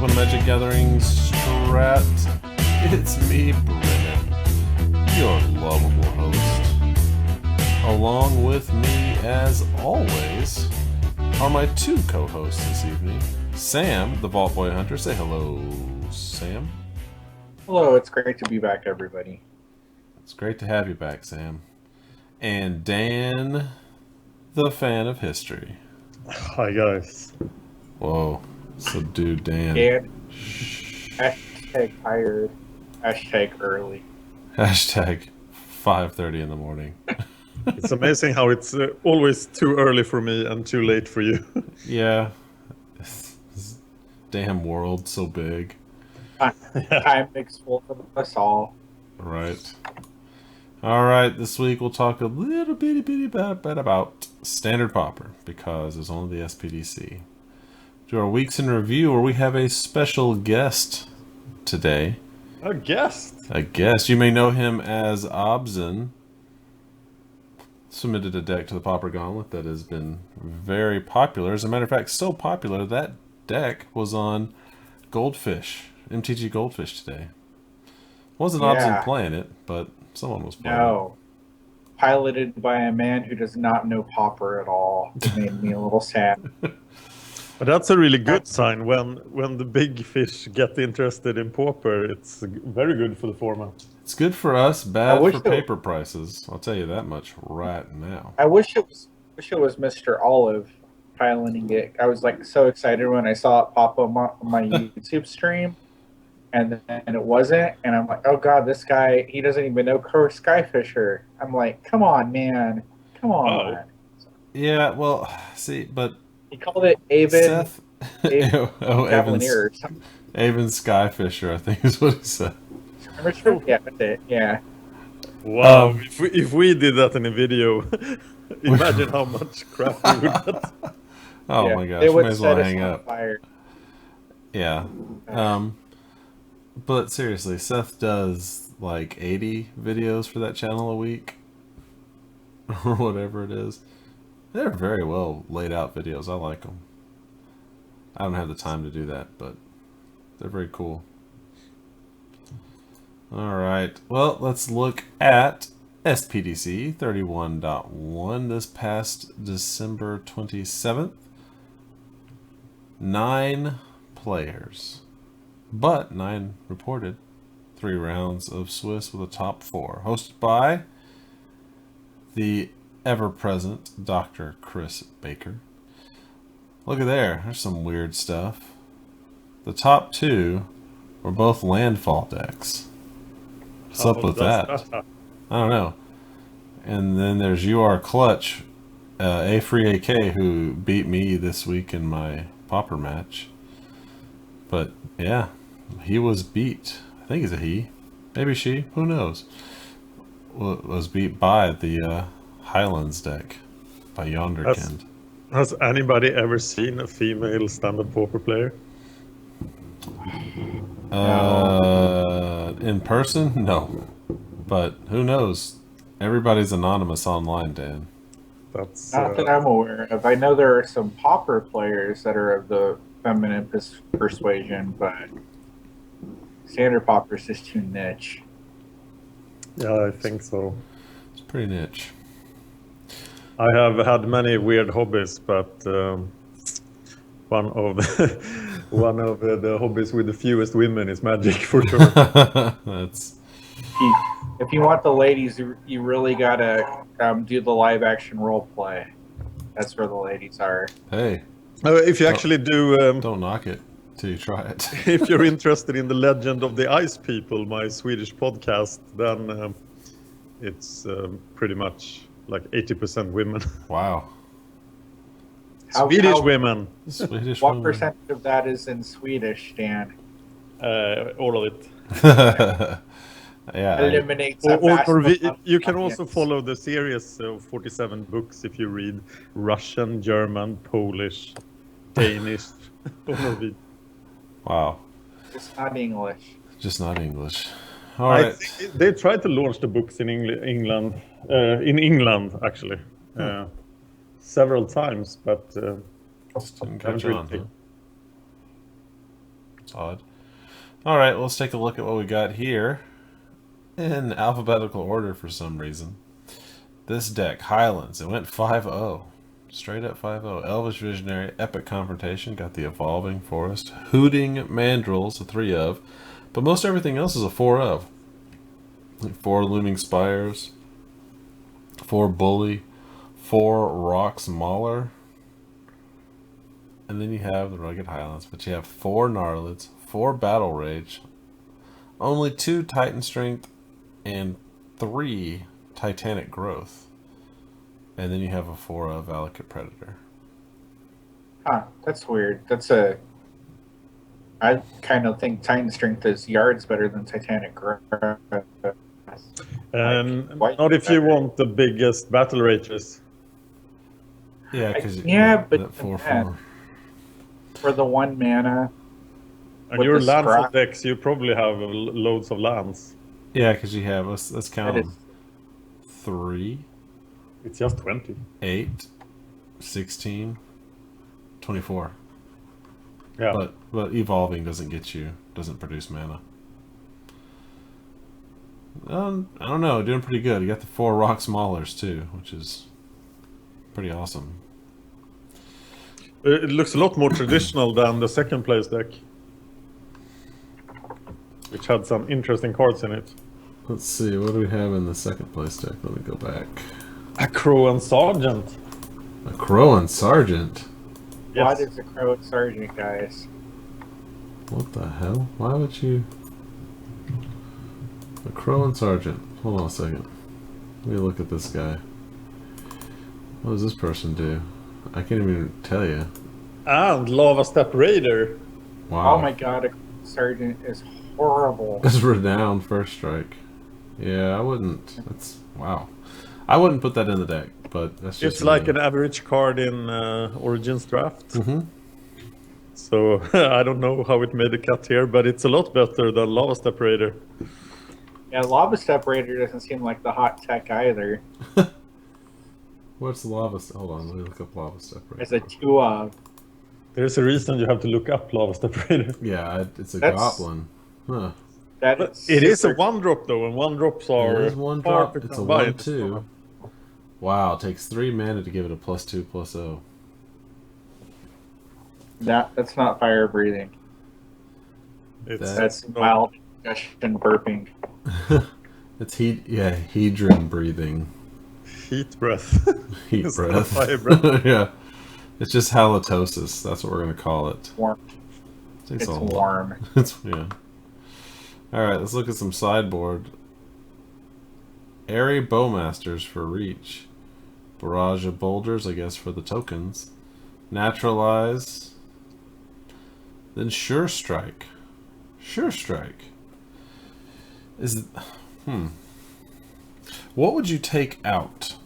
welcome to MagicGatheringStrat. It's me, Brennon, your lovable host. Along with me, as always, are my two co-hosts this evening. Sam, the Vault Boy Hunter. Say hello, Sam. Hello, it's great to be back, everybody. It's great to have you back, Sam. And Dan, the fan of history. Hi, guys. Whoa, subdued Dan. And hashtag tired, hashtag early. Hashtag 5:30 in the morning. It's amazing how it's always too early for me and too late for you. Yeah. This damn world so big. Time makes full of us all. Right. Alright, this week we'll talk a little bitty about Standard Pauper, because it's only the SPDC. Do our weeks in review, where we have a special guest today. A guest? A guest. You may know him as Obzen. Submitted a deck to the Pauper Gauntlet that has been very popular. As a matter of fact, so popular that deck was on Goldfish, MTG Goldfish today. Wasn't Obzen playing it, but someone was playing it. Piloted by a man who does not know Pauper at all. It made me a little sad. But that's a really good sign when the big fish get interested in Pauper. It's very good for the format. It's good for us, bad for paper prices. I'll tell you that much right now. I wish it was Mr. Olive piloting it. I was like so excited when I saw it pop up on my YouTube stream, and it wasn't. And I'm like, oh god, this guy, he doesn't even know Skyfisher. I'm like, come on, man, come on. Oh. Yeah, well, see, but he called it Avon. Avon Skyfisher, I think is what he said. Yeah. Wow, if we did that in a video, imagine how much crap we would get. Oh my gosh, we may as well hang up. Fire. Yeah. But seriously, Seth does like 80 videos for that channel a week. Or whatever it is. They're very well laid out videos. I like them. I don't have the time to do that, but they're very cool. Alright, well, let's look at SPDC 31.1 this past December 27th. 9 players, but 9 reported. 3 rounds of Swiss with a top 4. Hosted by the ever-present Dr. Chris Baker. Look at there, there's some weird stuff. The top 2 were both landfall decks. What's up with that? I don't know. And then there's UR Clutch, A Free AK, who beat me this week in my Pauper match. But yeah, he was beat. I think it's a he. Maybe she. Who knows? Was beat by the Highlands deck by Yonderkind. Has anybody ever seen a female standard Pauper player? In person? No. But who knows? Everybody's anonymous online, Dan. That's not that I'm aware of. I know there are some Pauper players that are of the feminine persuasion, but Standard Pauper is just too niche. Yeah, I think so. It's pretty niche. I have had many weird hobbies, but one of the hobbies with the fewest women is Magic, for sure. That's. If you want the ladies, you really gotta do the live action role play. That's where the ladies are. Hey. If you actually do, don't knock it till you try it. If you're interested in the Legend of the Ice People, my Swedish podcast, then it's pretty much like 80% women. Wow. Swedish women. Swedish what women. percentage of that is in Swedish, Dan? All of it. Yeah. Eliminates you can also follow the series of 47 books if you read Russian, German, Polish, Danish, or Norwegian. Wow. Just not English. Just not English. All right. They tried to launch the books in England, actually, several times, but didn't catch on, huh? It's odd. Alright, let's take a look at what we got here in alphabetical order for some reason. This deck, Highlands, it went 5-0. Straight up 5-0. Elvish Visionary, Epic Confrontation, got the Evolving Forest. Hooting Mandrills, a 3 of. But most everything else is a 4 of. 4 Looming Spires, 4 Bully, 4 Rocks Mauler. And then you have the Rugged Highlands, but you have 4 Gnarlids, 4 Battle Rage, only 2 Titan Strength, and 3 Titanic Growth. And then you have a 4 of Valakut Predator. Huh, that's weird. I kind of think Titan Strength is yards better than Titanic Growth. Not if you want the biggest battle rages. Yeah, because but 4/4. For the 1 mana. And your lands decks, you probably have loads of lands. Yeah, because you have, let's count them. 3. It's just 20. 8, 16, 24. Yeah. But evolving doesn't produce mana. I don't know, doing pretty good. You got the 4 Rocks Maulers too, which is pretty awesome. It looks a lot more traditional than the second place deck, which had some interesting cards in it. Let's see, what do we have in the second place deck? Let me go back. A Crow and Sergeant. A Crow and Sergeant? Yes. What is a Crow and Sergeant, guys? What the hell? Why would you... A Crow and Sergeant. Hold on a second. Let me look at this guy. What does this person do? I can't even tell you. And Lava Step Raider. Wow. Oh my god, a Sergeant is horrible. It's renowned first strike. Yeah, I wouldn't. That's... Wow. I wouldn't put that in the deck, but that's just... It's like an average card in Origins Draft. Mm-hmm. So I don't know how it made the cut here, but it's a lot better than Lava Step Raider. Yeah, Lava Step Raider doesn't seem like the hot tech either. What's Lava Step? Hold on, let me look up Lava Step Raider. It's a 2 of. There's a reason you have to look up Lava Step Raider. Yeah, it's a That's- goblin. Huh. It is a 1-drop though, and 1-drops are... It is 1 drop. It's a 1/2. Wow, it takes 3 mana to give it a +2/+0. That's not fire breathing. That's mild discussion burping. It's hedron breathing. Heat breath. Heat It's breath. not fire breath. Yeah. It's just halitosis. That's what we're going to call it. Warm. Takes It's a whole warm. yeah. Alright, let's look at some sideboard. Airy Bowmasters for reach. Barrage of Boulders, I guess, for the tokens. Naturalize. Then Sure Strike. Sure Strike. What would you take out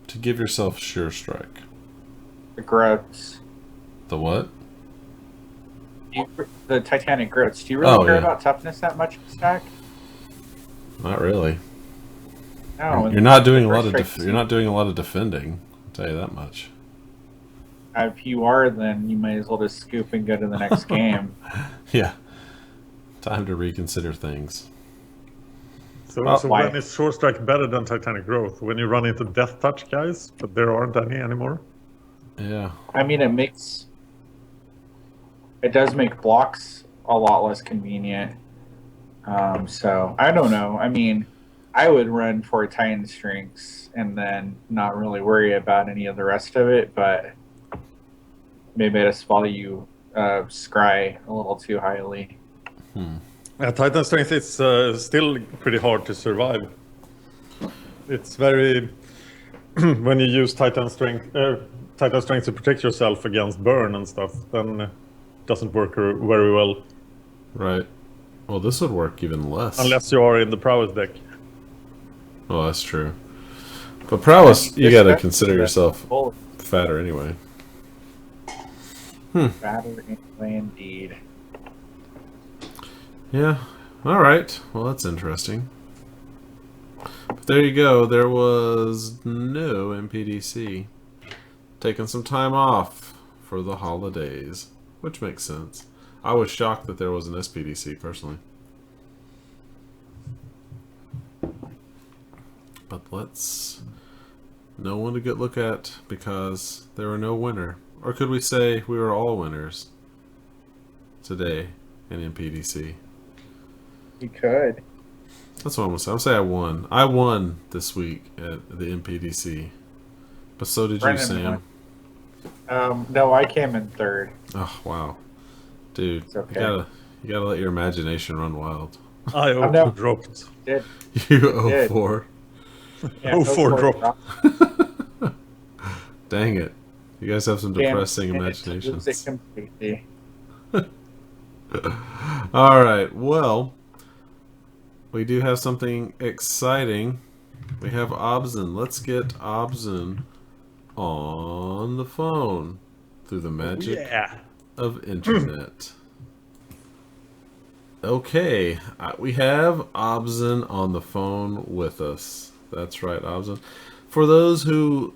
to give yourself Sure Strike? The Groats. The what? The Titanic Groats. Do you really care yeah. about toughness that much, Stack? Not really. No. You're not doing a lot First of strike you're not doing a lot of defending. I'll tell you that much. If you are, then you might as well just scoop and go to the next game. Yeah. Time to reconsider things. So why? when is Short Strike better than Titanic Growth? When you run into Death Touch guys, but there aren't any anymore? Yeah. I mean, it does make blocks a lot less convenient. So I don't know. I mean, I would run for Titan Strengths and then not really worry about any of the rest of it, but maybe I just value Scry a little too highly. Titan Strength is still pretty hard to survive. It's very... when you use Titan Strength to protect yourself against burn and stuff, then it doesn't work very well. Right. Well, this would work even less. Unless you are in the prowess deck. Well, that's true. But prowess, you gotta consider yourself fatter anyway. Fatter anyway, indeed. Yeah. Alright. Well, that's interesting. But there you go. There was no MPDC. Taking some time off for the holidays. Which makes sense. I was shocked that there was an SPDC personally. But let's no one to get look at because there were no winner. Or could we say we were all winners today in MPDC? You could. That's what I'm gonna say. I'm gonna say I won. I won this week at the MPDC. But so did Brennon you, Sam. won. No, I came in third. Oh wow. Dude, It's okay. you gotta let your imagination run wild. I I'm also no- dropped. Did You did. 04. yeah, 04 drop. Dang it. You guys have some depressing Damn, imaginations. it's completely. Alright, well, we do have something exciting. We have Obzen. Let's get Obzen on the phone through the magic Yeah. of internet. Okay, we have Obzen on the phone with us. That's right, Obzen. For those who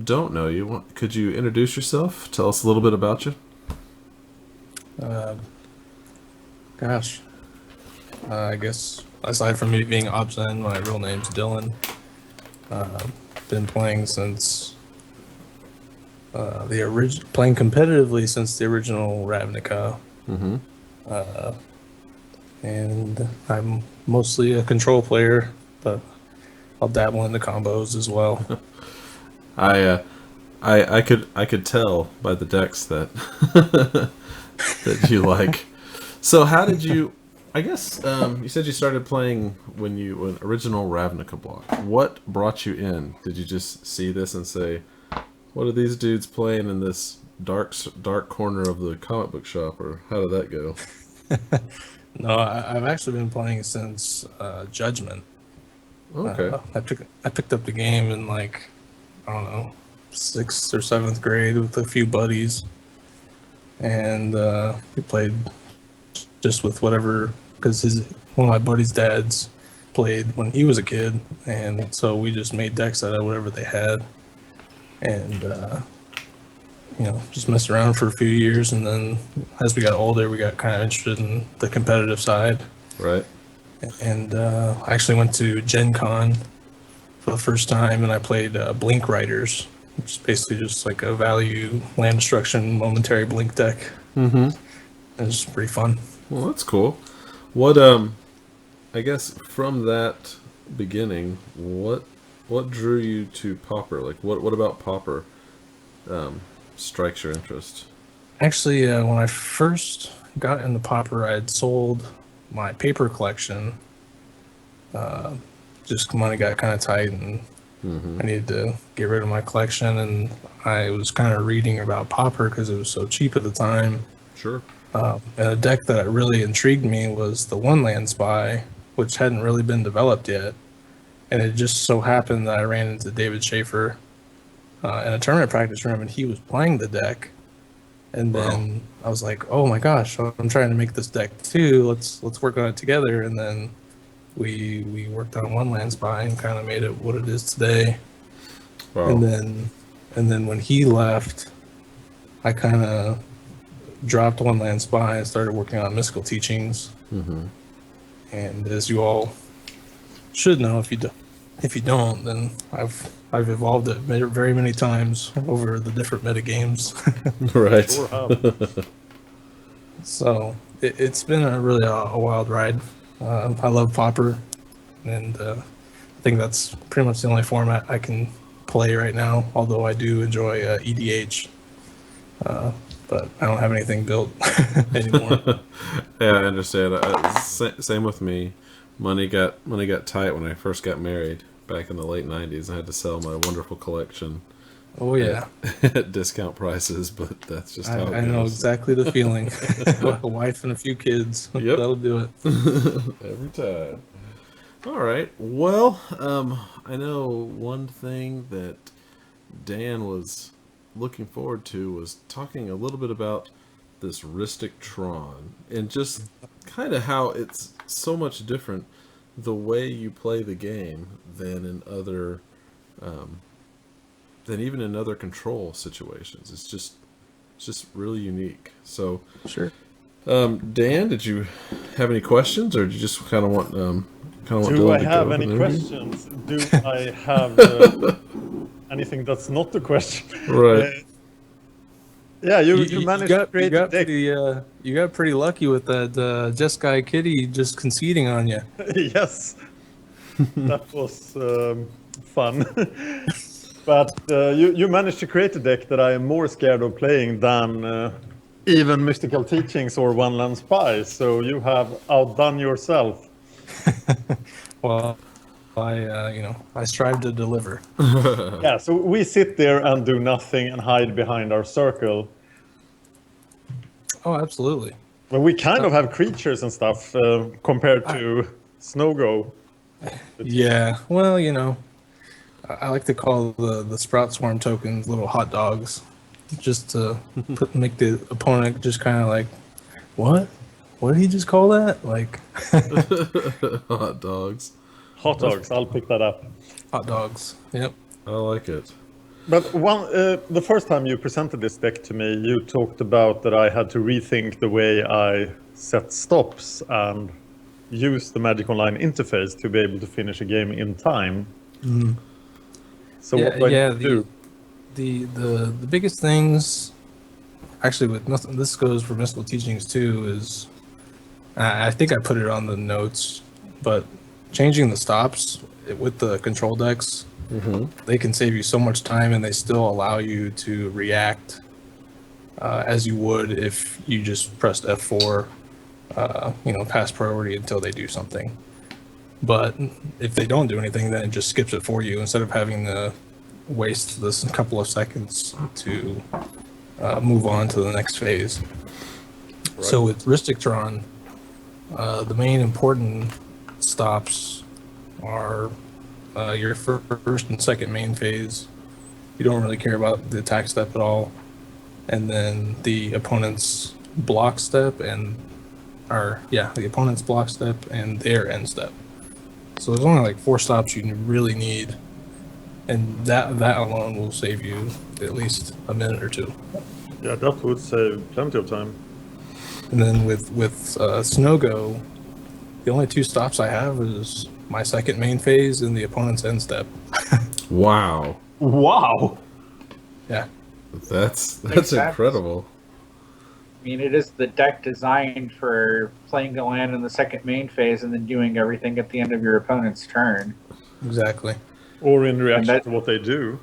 don't know you, could you introduce yourself? Tell us a little bit about you. Gosh. I guess aside from me being Obzen, my real name's Dylan. Been playing since playing competitively since the original Ravnica. Mm-hmm. And I'm mostly a control player, but I'll dabble into combos as well. I could tell by the decks that that you like. So how did you? I guess you said you started playing when original Ravnica block. What brought you in? Did you just see this and say, "What are these dudes playing in this dark corner of the comic book shop?" Or how did that go? No, I've actually been playing since Judgment. Okay. I picked up the game in I don't know, 6th or 7th grade with a few buddies, and we played just with whatever, because one of my buddies' dads played when he was a kid, and so we just made decks out of whatever they had, and just messed around for a few years, and then as we got older, we got kind of interested in the competitive side. Right. And I actually went to Gen Con for the first time, and I played Blink Riders, which is basically just like a value land destruction momentary blink deck. Mm-hmm. It was pretty fun. Well, that's cool. What I guess from that beginning, what drew you to Pauper? Like what about Pauper strikes your interest? Actually, when I first got into Pauper, I had sold my paper collection. Just money got kind of tight, and I needed to get rid of my collection. And I was kind of reading about Pauper because it was so cheap at the time. Sure. And a deck that really intrigued me was the One Land Spy, which hadn't really been developed yet. And it just so happened that I ran into David Schaefer in a tournament practice room, and he was playing the deck. And then I was like, "Oh my gosh, I'm trying to make this deck too. Let's work on it together." And then we worked on One Land Spy and kind of made it what it is today. Wow. And then when he left, I kind of dropped One Land Spy and started working on Mystical Teachings. Mm-hmm. And as you all should know, if you don't, then I've evolved it very many times over the different meta games. Right. Sure. So it's been a really a wild ride. I love Pauper, and I think that's pretty much the only format I can play right now. Although I do enjoy EDH, but I don't have anything built anymore. Yeah, I understand. Same with me. Money got tight when I first got married back in the late '90s. I had to sell my wonderful collection. Oh yeah, at discount prices, but that's just how it I know goes. exactly the feeling. A wife and a few kids. Yep. That'll do it. Every time. All right. Well, I know one thing that Dan was looking forward to was talking a little bit about this Ristic Tron and just kind of how it's so much different the way you play the game than in other than even in other control situations. It's just really unique. So Sure. Dan, did you have any questions, or did you just kind of want Do I have any questions? Do I have anything that's not a question? Right. Yeah, you managed to create a deck. You got pretty lucky with that Jeskai Kitty just conceding on you. Yes, that was fun. But you managed to create a deck that I am more scared of playing than even Mystical Teachings or One Land Spy. So you have outdone yourself. Well, I strive to deliver. Yeah, so we sit there and do nothing and hide behind our circle. Oh, absolutely. But we kind of have creatures and stuff compared to Snowgo. Yeah, well, I like to call the Sprout Swarm tokens little hot dogs, just to make the opponent just kind of like, what? What did he just call that? Like, hot dogs. Hot dogs, I'll pick that up. Hot dogs. Yep. I like it. But the first time you presented this deck to me, you talked about that I had to rethink the way I set stops and use the Magic Online interface to be able to finish a game in time. Mm-hmm. So what do I need to do? The biggest things, actually, with nothing, this goes for Mystical Teachings too, is I think I put it on the notes, but changing the stops with the control decks, they can save you so much time, and they still allow you to react as you would if you just pressed F4, pass priority until they do something. But if they don't do anything, then it just skips it for you instead of having to waste this couple of seconds to move on to the next phase. Right. So with Tron, the main important stops are your first and second main phase. You don't really care about the attack step at all. And then the opponent's block step the opponent's block step and their end step. So there's only like 4 stops you really need, and that alone will save you at least a minute or 2. Yeah, that would save plenty of time. And then with Snowgo, the only 2 stops I have is my second main phase and the opponent's end step. Wow. Wow. Yeah. That's incredible. I mean, it is the deck designed for playing the land in the second main phase and then doing everything at the end of your opponent's turn. Exactly. Or in reaction to what they do.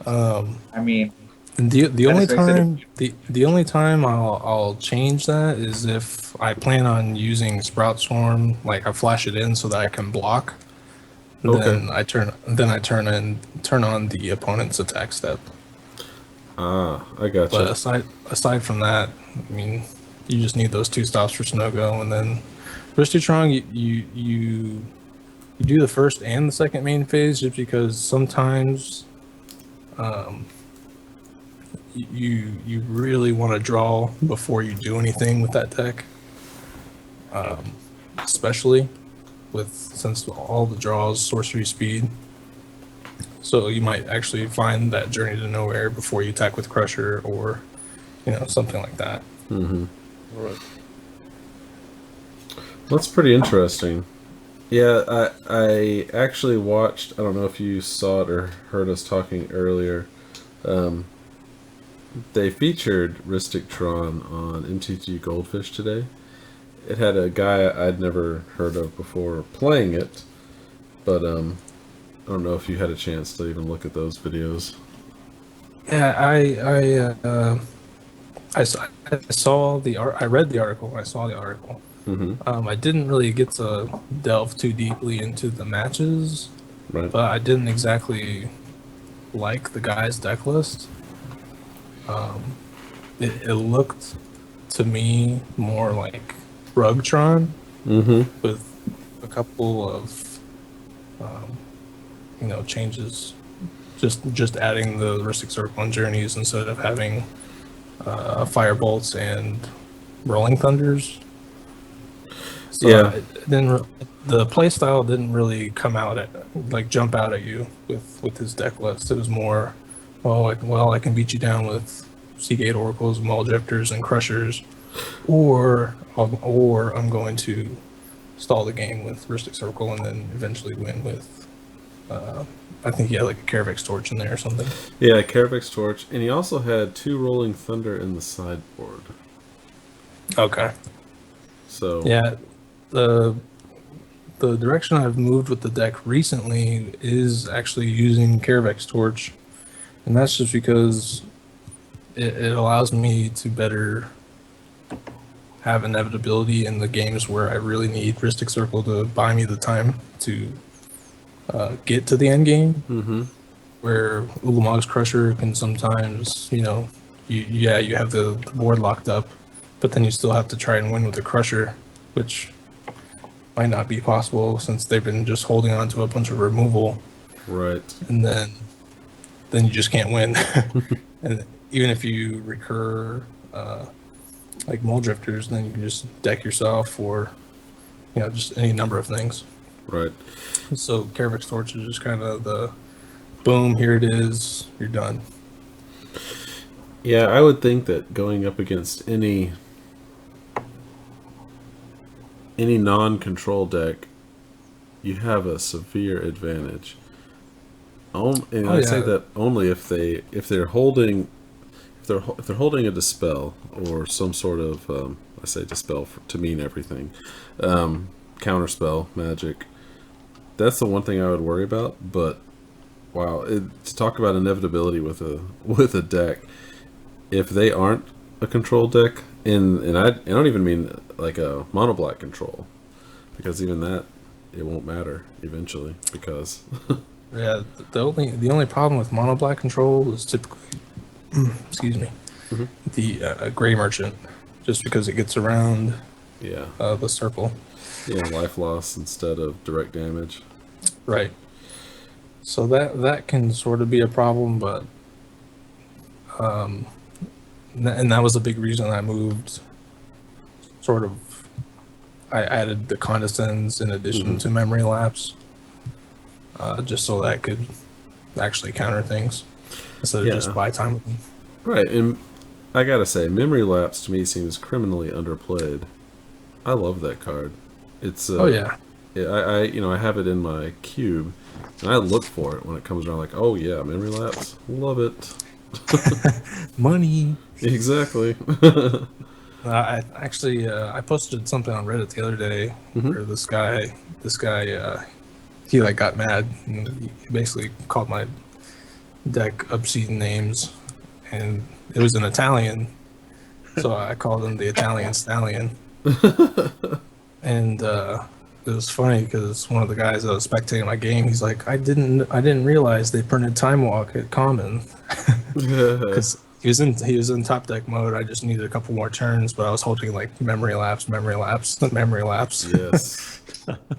I mean, and the only time I'll change that is if I plan on using Sprout Swarm, like I flash it in so that I can block. Okay. Then I turn on the opponent's attack step. I gotcha. But aside from that, I mean, you just need those 2 stops for Snowgo, and then Tron, you do the first and the second main phase just because sometimes you really want to draw before you do anything with that deck, especially since all the draws sorcery speed. So you might actually find that Journey to Nowhere before you attack with Crusher or, something like that. Mm-hmm. All right. That's pretty interesting. Yeah, I actually watched, I don't know if you saw it or heard us talking earlier, they featured Tron on MTG Goldfish today. It had a guy I'd never heard of before playing it, but I don't know if you had a chance to even look at those videos. Yeah, I saw I read the article. I saw the article. Mm-hmm. I didn't really get to delve too deeply into the matches, right. But I didn't exactly like the guy's deck list. It looked to me more like Rugtron, with a couple of changes, just adding the Ristic Circle and Journeys instead of having Firebolts and Rolling Thunders. So yeah. The playstyle didn't really jump out at you with his deck list. It was more, I can beat you down with Seagate Oracles, Maul Drifters, and Crushers. or I'm going to stall the game with Ristic Circle and then eventually win with. I think he had like a Caravix Torch in there or something. Yeah, Caravix Torch, and he also had 2 Rolling Thunder in the sideboard. Okay. So Yeah, the direction I've moved with the deck recently is actually using Caravix Torch, and that's just because it allows me to better have inevitability in the games where I really need Ristic Circle to buy me the time to get to the end game. Where Ulamog's Crusher can sometimes, you have the board locked up, but then you still have to try and win with the Crusher, which might not be possible since they've been just holding on to a bunch of removal. right. And then you just can't win. And even if you recur like Mole Drifters, then you can just deck yourself or just any number of things. Right. So Caravix Torch is just kind of the boom, here it is, you're done. Yeah, I would think that going up against any non-control deck, you have a severe advantage. And I say that only if they're holding a dispel or some sort of I say dispel to mean everything, counterspell magic. That's the one thing I would worry about. But wow, to talk about inevitability with a deck, if they aren't a control deck, and I don't even mean like a mono black control, because even that it won't matter eventually because. Yeah, the only problem with mono black control is typically, excuse me, the Gray Merchant, just because it gets around the circle. Yeah, life loss instead of direct damage. Right. So that can sort of be a problem, but and that was a big reason I moved. I added the Condescends in addition to Memory Lapse, just so that I could actually counter things instead of just buy time with them. Right, and I gotta say, Memory Lapse to me seems criminally underplayed. I love that card. It's I have it in my cube, and I look for it when it comes around. Like, oh yeah, Memory Lapse, love it. Money. Exactly. I actually I posted something on Reddit the other day where this guy he like got mad and he basically called my deck obscene names, and it was in Italian, so I called him the Italian Stallion. And it was funny because one of the guys that was spectating my game, he's like, I didn't realize they printed Time Walk at common, because he was in top deck mode. I just needed a couple more turns, but I was holding like memory lapse. Yes.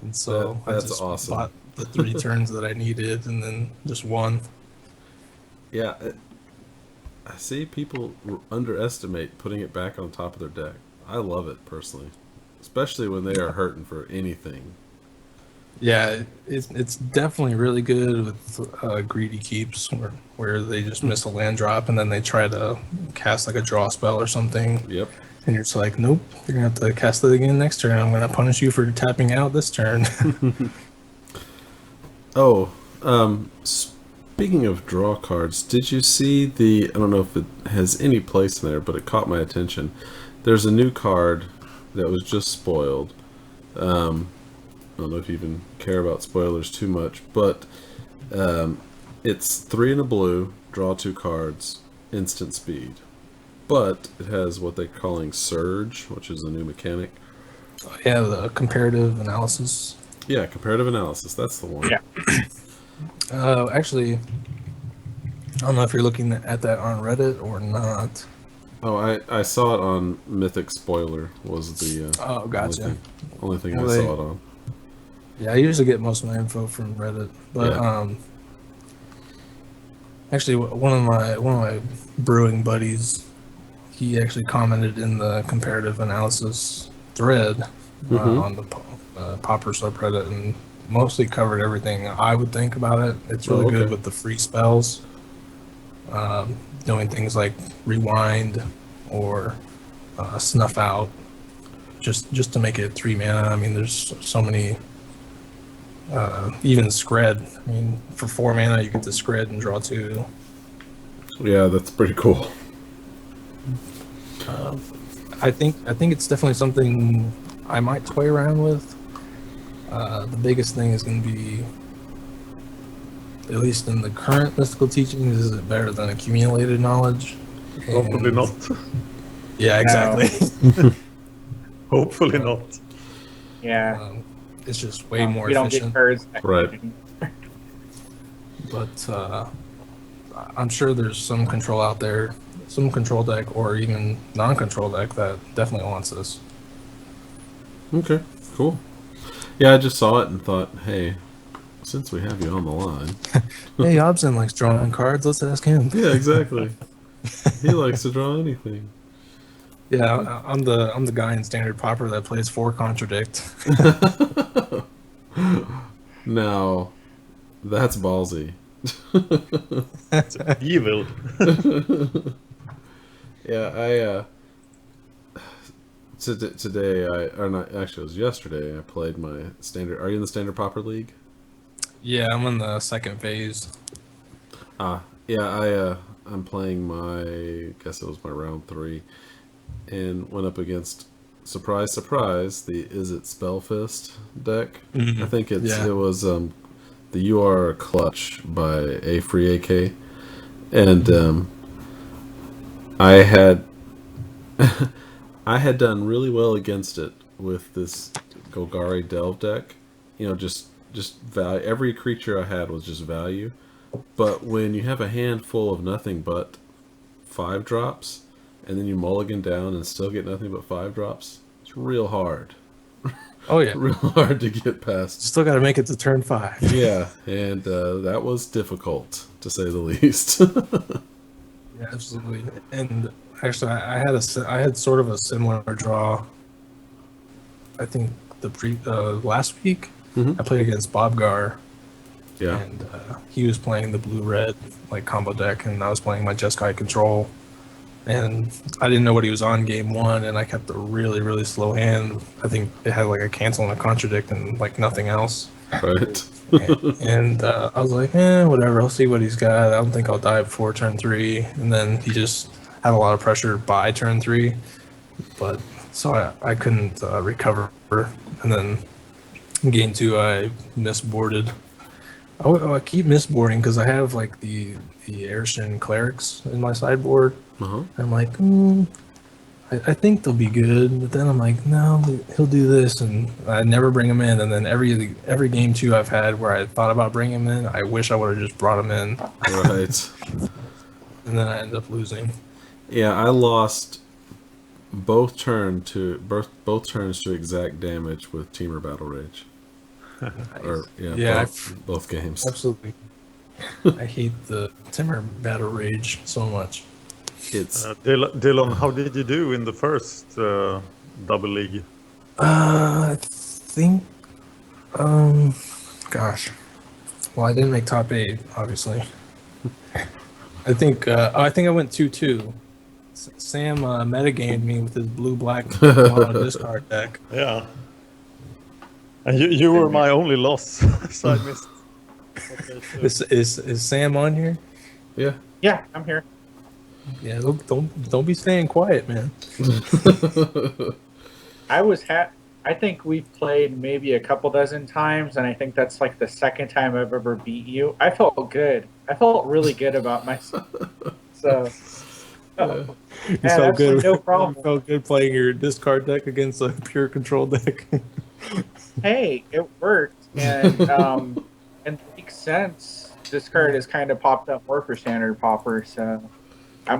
And so that's I just awesome. bought the 3 turns that I needed, and then just won. Yeah, I see people underestimate putting it back on top of their deck. I love it personally, especially when they are hurting for anything. Yeah, it's definitely really good with greedy keeps where they just miss a land drop and then they try to cast like a draw spell or something. Yep. And you're just like, nope, you're gonna have to cast it again next turn. I'm gonna punish you for tapping out this turn. Oh, speaking of draw cards, did you see I don't know if it has any place in there, but it caught my attention. There's a new card that was just spoiled. I don't know if you even care about spoilers too much, but it's 3 in a blue, draw 2 cards, instant speed. But it has what they're calling Surge, which is a new mechanic. Yeah, the comparative analysis. Yeah, comparative analysis, that's the one. Yeah. Actually, I don't know if you're looking at that on Reddit or not. Oh, I saw it on Mythic Spoiler, was the Oh, gotcha. only thing I saw it on. Yeah, I usually get most of my info from Reddit, but actually, one of my brewing buddies, he actually commented in the comparative analysis thread on the Pauper subreddit, and mostly covered everything I would think about it. It's really good with the free spells, doing things like rewind or snuff out just to make it 3 mana. I mean, there's so many. Even Scred. I mean, for 4 mana, you get the Scred and draw 2. Yeah, that's pretty cool. I think it's definitely something I might toy around with. The biggest thing is going to be, at least in the current mystical teachings, is it better than accumulated knowledge? Hopefully And- not. Yeah, exactly. Hopefully not. Yeah. It's just way more we don't efficient. get cards. Right. But I'm sure there's some control out there, some control deck or even non-control deck that definitely wants this. Okay, cool. Yeah, I just saw it and thought, hey, since we have you on the line. Hey, Obzen likes drawing cards. Let's ask him. Yeah, exactly. He likes to draw anything. Yeah, I'm the guy in Standard Pauper that plays 4 Contradict. Now, that's ballsy. It's evil. Yeah, today, or not, actually it was yesterday, I played my standard. Are you in the Standard Pauper League? Yeah, I'm in the second phase. Yeah, I'm playing I guess it was my round 3, and went up against, surprise, surprise, the Is It Spellfist deck. Mhm. I think it Yeah. was the You Are a Clutch by A Free AK, and I had I had done really well against it with this Golgari Delve deck. You know, just value. Every creature I had was just value. But when you have a handful of nothing but 5 drops, and then you mulligan down and still get nothing but 5 drops, it's real hard. Oh yeah, Real hard to get past. still got to make it to turn 5. Yeah, and that was difficult, to say the least. Yeah, absolutely. And actually, I had sort of a similar draw. I think last week Mhm. I played against Bob Gar, Yeah. and he was playing the blue-red like combo deck, and I was playing my Jeskai control. And I didn't know what he was on game 1, and I kept a really, really slow hand. I think it had like a cancel and a contradict and like nothing else. Right. And I was like, whatever, I'll see what he's got. I don't think I'll die before turn 3. And then he just had a lot of pressure by turn 3. But so I couldn't recover. And then in game 2, I misboarded. I keep misboarding because I have like the Aershin Clerics in my sideboard. Uh-huh. I'm like, I think they'll be good, but then I'm like, no, he'll do this, and I never bring him in. And then every game 2 I've had where I thought about bringing him in, I wish I would have just brought him in, Right. and then I end up losing. Yeah, I lost both turns to exact damage with Teamer Battle Rage. Or Yeah, both games. Absolutely. I hate the Timber Battle Rage so much. It's Dylan, how did you do in the first double league? I think, gosh, well, I didn't make top 8, obviously. I think I went 2-2. Sam metagamed me with his blue-black mono discard deck. Yeah. And you were my only loss, so I missed. Is Sam on here? yeah. Yeah, I'm here. Yeah, don't be staying quiet, man. I think we've played maybe a couple dozen times, and I think that's like the second time I've ever beat you. I felt good. I felt really good about myself. So, You yeah, felt good. no problem. You felt good playing your discard deck against a pure control deck. Hey, it worked, and and it makes sense. This card has kind of popped up more for Standard Pauper, so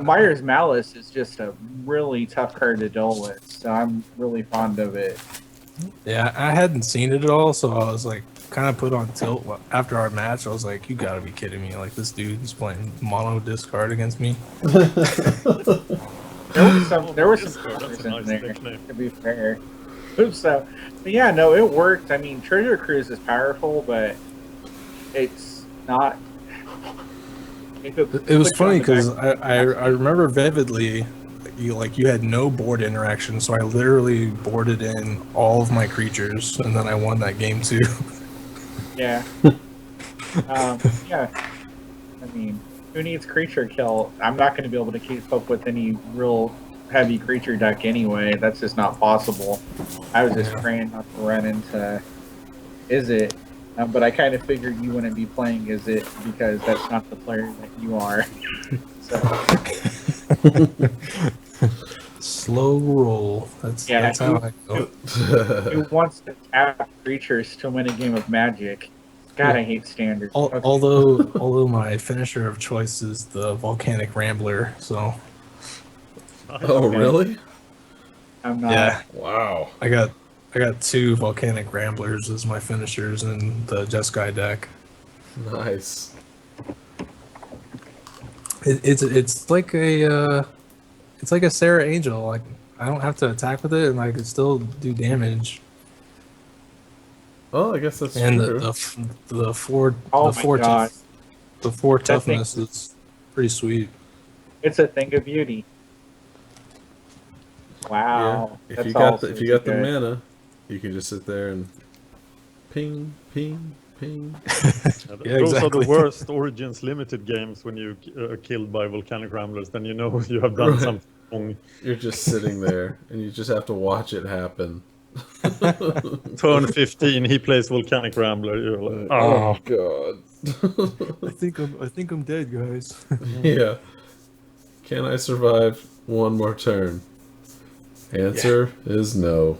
Myers Malice is just a really tough card to deal with. So I'm really fond of it. Yeah, I hadn't seen it at all, so I was like kind of put on tilt after our match. I was like, you gotta be kidding me. Like, this dude's playing mono discard against me. There was some Discord, that's a colors in nice there, nickname. to be fair. So, but yeah, no, it worked. I mean, Treasure Cruise is powerful, but it's not. It was funny because I remember vividly, you had no board interaction, so I literally boarded in all of my creatures, and then I won that game too. Yeah. Yeah. I mean, who needs creature kill? I'm not going to be able to keep up with any real heavy creature deck anyway. That's just not possible. I was just praying not to run into Izzet. But I kind of figured you wouldn't be playing Izzet because that's not the player that you are. So. Slow roll. That's how I go. Who wants to tap creatures to win a game of Magic? God, I hate standards. Although my finisher of choice is the Volcanic Rambler, so. Oh, really? I'm not. Yeah. Wow. I got 2 Volcanic Ramblers as my finishers in the Jeskai deck. Nice. It's like a Sarah Angel. Like, I don't have to attack with it, and I can still do damage. Oh, I guess that's and true. the four toughness is pretty sweet. It's a thing of beauty. Wow. Yeah. If you got the mana, you can just sit there and ping, ping, ping. Those are the worst Origins limited games when you are killed by Volcanic Ramblers. Then you know you have done something wrong. You're just sitting there, and you just have to watch it happen. Turn 15, he plays Volcanic Rambler. You're like, oh god. I think I'm dead, guys. Yeah. Can I survive one more turn? Answer is no.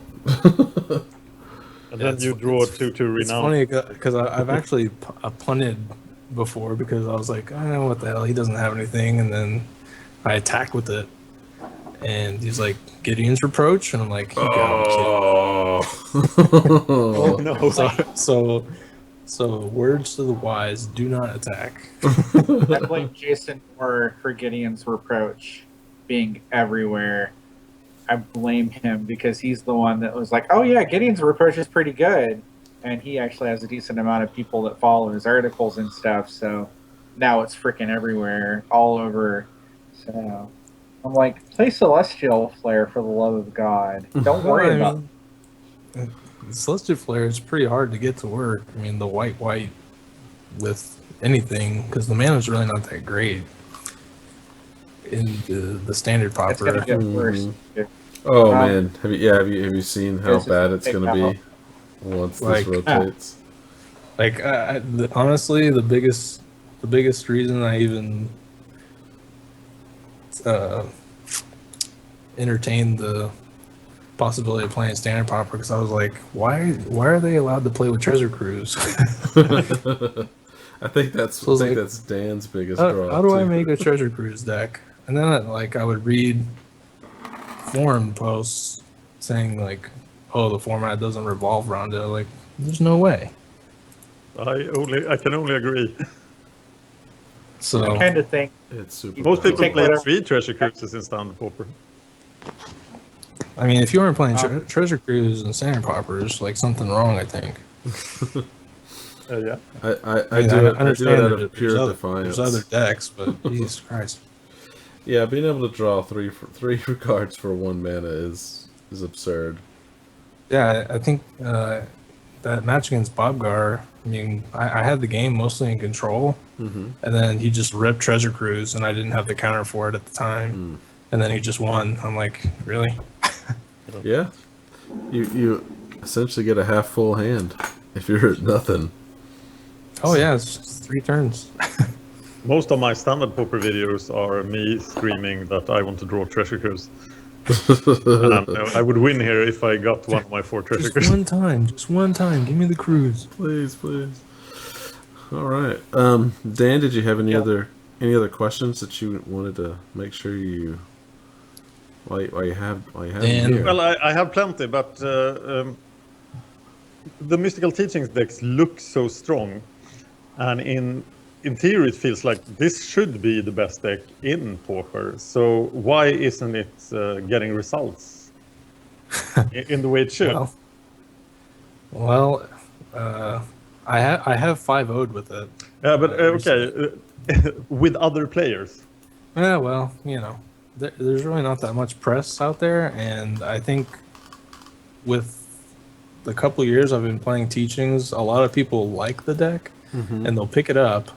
And then you draw 2/2 Renown. It's funny because I've actually punted before because I was like, I don't know what the hell, he doesn't have anything, and then I attack with it, and he's like, Gideon's Reproach, and I'm like, oh no! So words to the wise: do not attack. I blame Jason for Gideon's Reproach being everywhere. I blame him because he's the one that was like, oh yeah, Gideon's Reproach is pretty good. And he actually has a decent amount of people that follow his articles and stuff. So now it's freaking everywhere, all over. So I'm like, play Celestial Flare for the love of God. Don't worry about it. Celestial Flare is pretty hard to get to work. I mean, the white with anything, because the mana is really not that great in the standard Pauper. It's gonna get worse. Oh man, have you seen how bad it's gonna be once this rotates? Honestly, the biggest reason I even entertained the possibility of playing standard Pauper because I was like, why are they allowed to play with Treasure Cruise? I think that's Dan's biggest draw. How do I make a Treasure Cruise deck? And then I would read forum posts saying like, oh, the format doesn't revolve around it. Like, there's no way. I can only agree. So I kind of think it's super. Most people play 3 Treasure Cruises in standard Pauper. I mean, if you weren't playing Treasure Cruise and standard Pauper, there's like something wrong, I think. Yeah. I do it out of pure defiance. There's other decks, but Jesus Christ. Yeah, being able to draw three cards for 1 mana is absurd. Yeah, I think that match against Bobgar, I mean, I had the game mostly in control, and then he just ripped Treasure Cruise, and I didn't have the counter for it at the time, and then he just won. I'm like, really? Yeah, you essentially get a half full hand if you're at nothing. Oh yeah, it's just 3 turns. Most of my standard Pauper videos are me screaming that I want to draw Treasure Cruise. And I would win here if I got one of my 4 Treasure Cruises. Just one time. Give me the cruise. Please. All right. Dan, did you have any other questions that you wanted to make sure you while you have Dan, here? Well, I have plenty, but the Mystical Teachings decks look so strong, and in theory, it feels like this should be the best deck in Pauper. So why isn't it getting results in the way it should? Well, I have 5-0'd with it. Yeah, but okay, with other players. Yeah, well, you know. there's really not that much press out there, and I think with the couple of years I've been playing teachings, a lot of people like the deck, and they'll pick it up,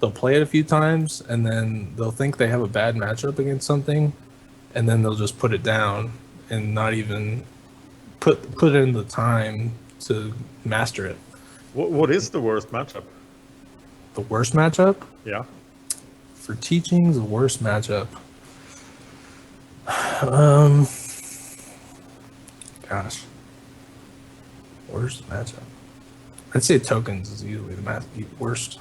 they'll play it a few times, and then they'll think they have a bad matchup against something, and then they'll just put it down and not even put in the time to master it. What is the worst matchup? The worst matchup? Yeah. For teachings, the worst matchup. Gosh. Worst matchup. I'd say tokens is usually the worst.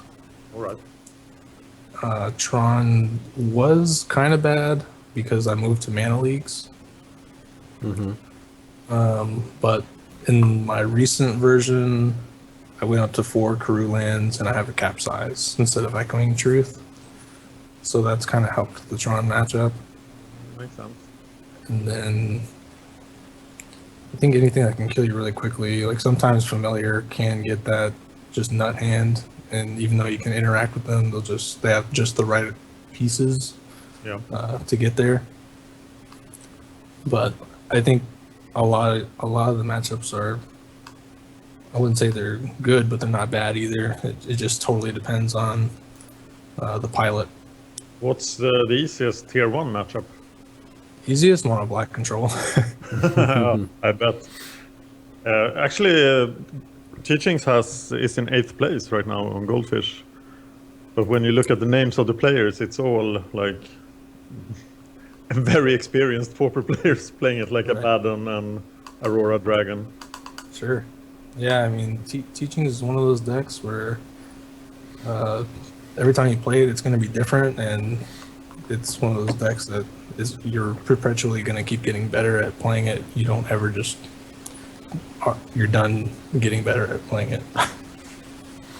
All right. Tron was kind of bad because I moved to mana leagues. But in my recent version, I went up to 4 Karoo lands and I have a capsize instead of Echoing Truth. So that's kind of helped the Tron matchup. Makes sense. And then I think anything that can kill you really quickly, like sometimes Familiar can get that just nut hand, and even though you can interact with them, they have just the right pieces to get there. But I think a lot of the matchups are, I wouldn't say they're good, but they're not bad either. It just totally depends on the pilot. What's the easiest tier 1 matchup? Easiest mono black control. I bet. Actually, Teachings is in 8th place right now on Goldfish. But when you look at the names of the players, it's all like very experienced Pauper players playing it like Abaddon and Aurora Dragon. Sure. Yeah, I mean, Teaching is one of those decks where every time you play it, it's going to be different, and it's one of those decks that you're perpetually going to keep getting better at playing it. You don't ever you're done getting better at playing it.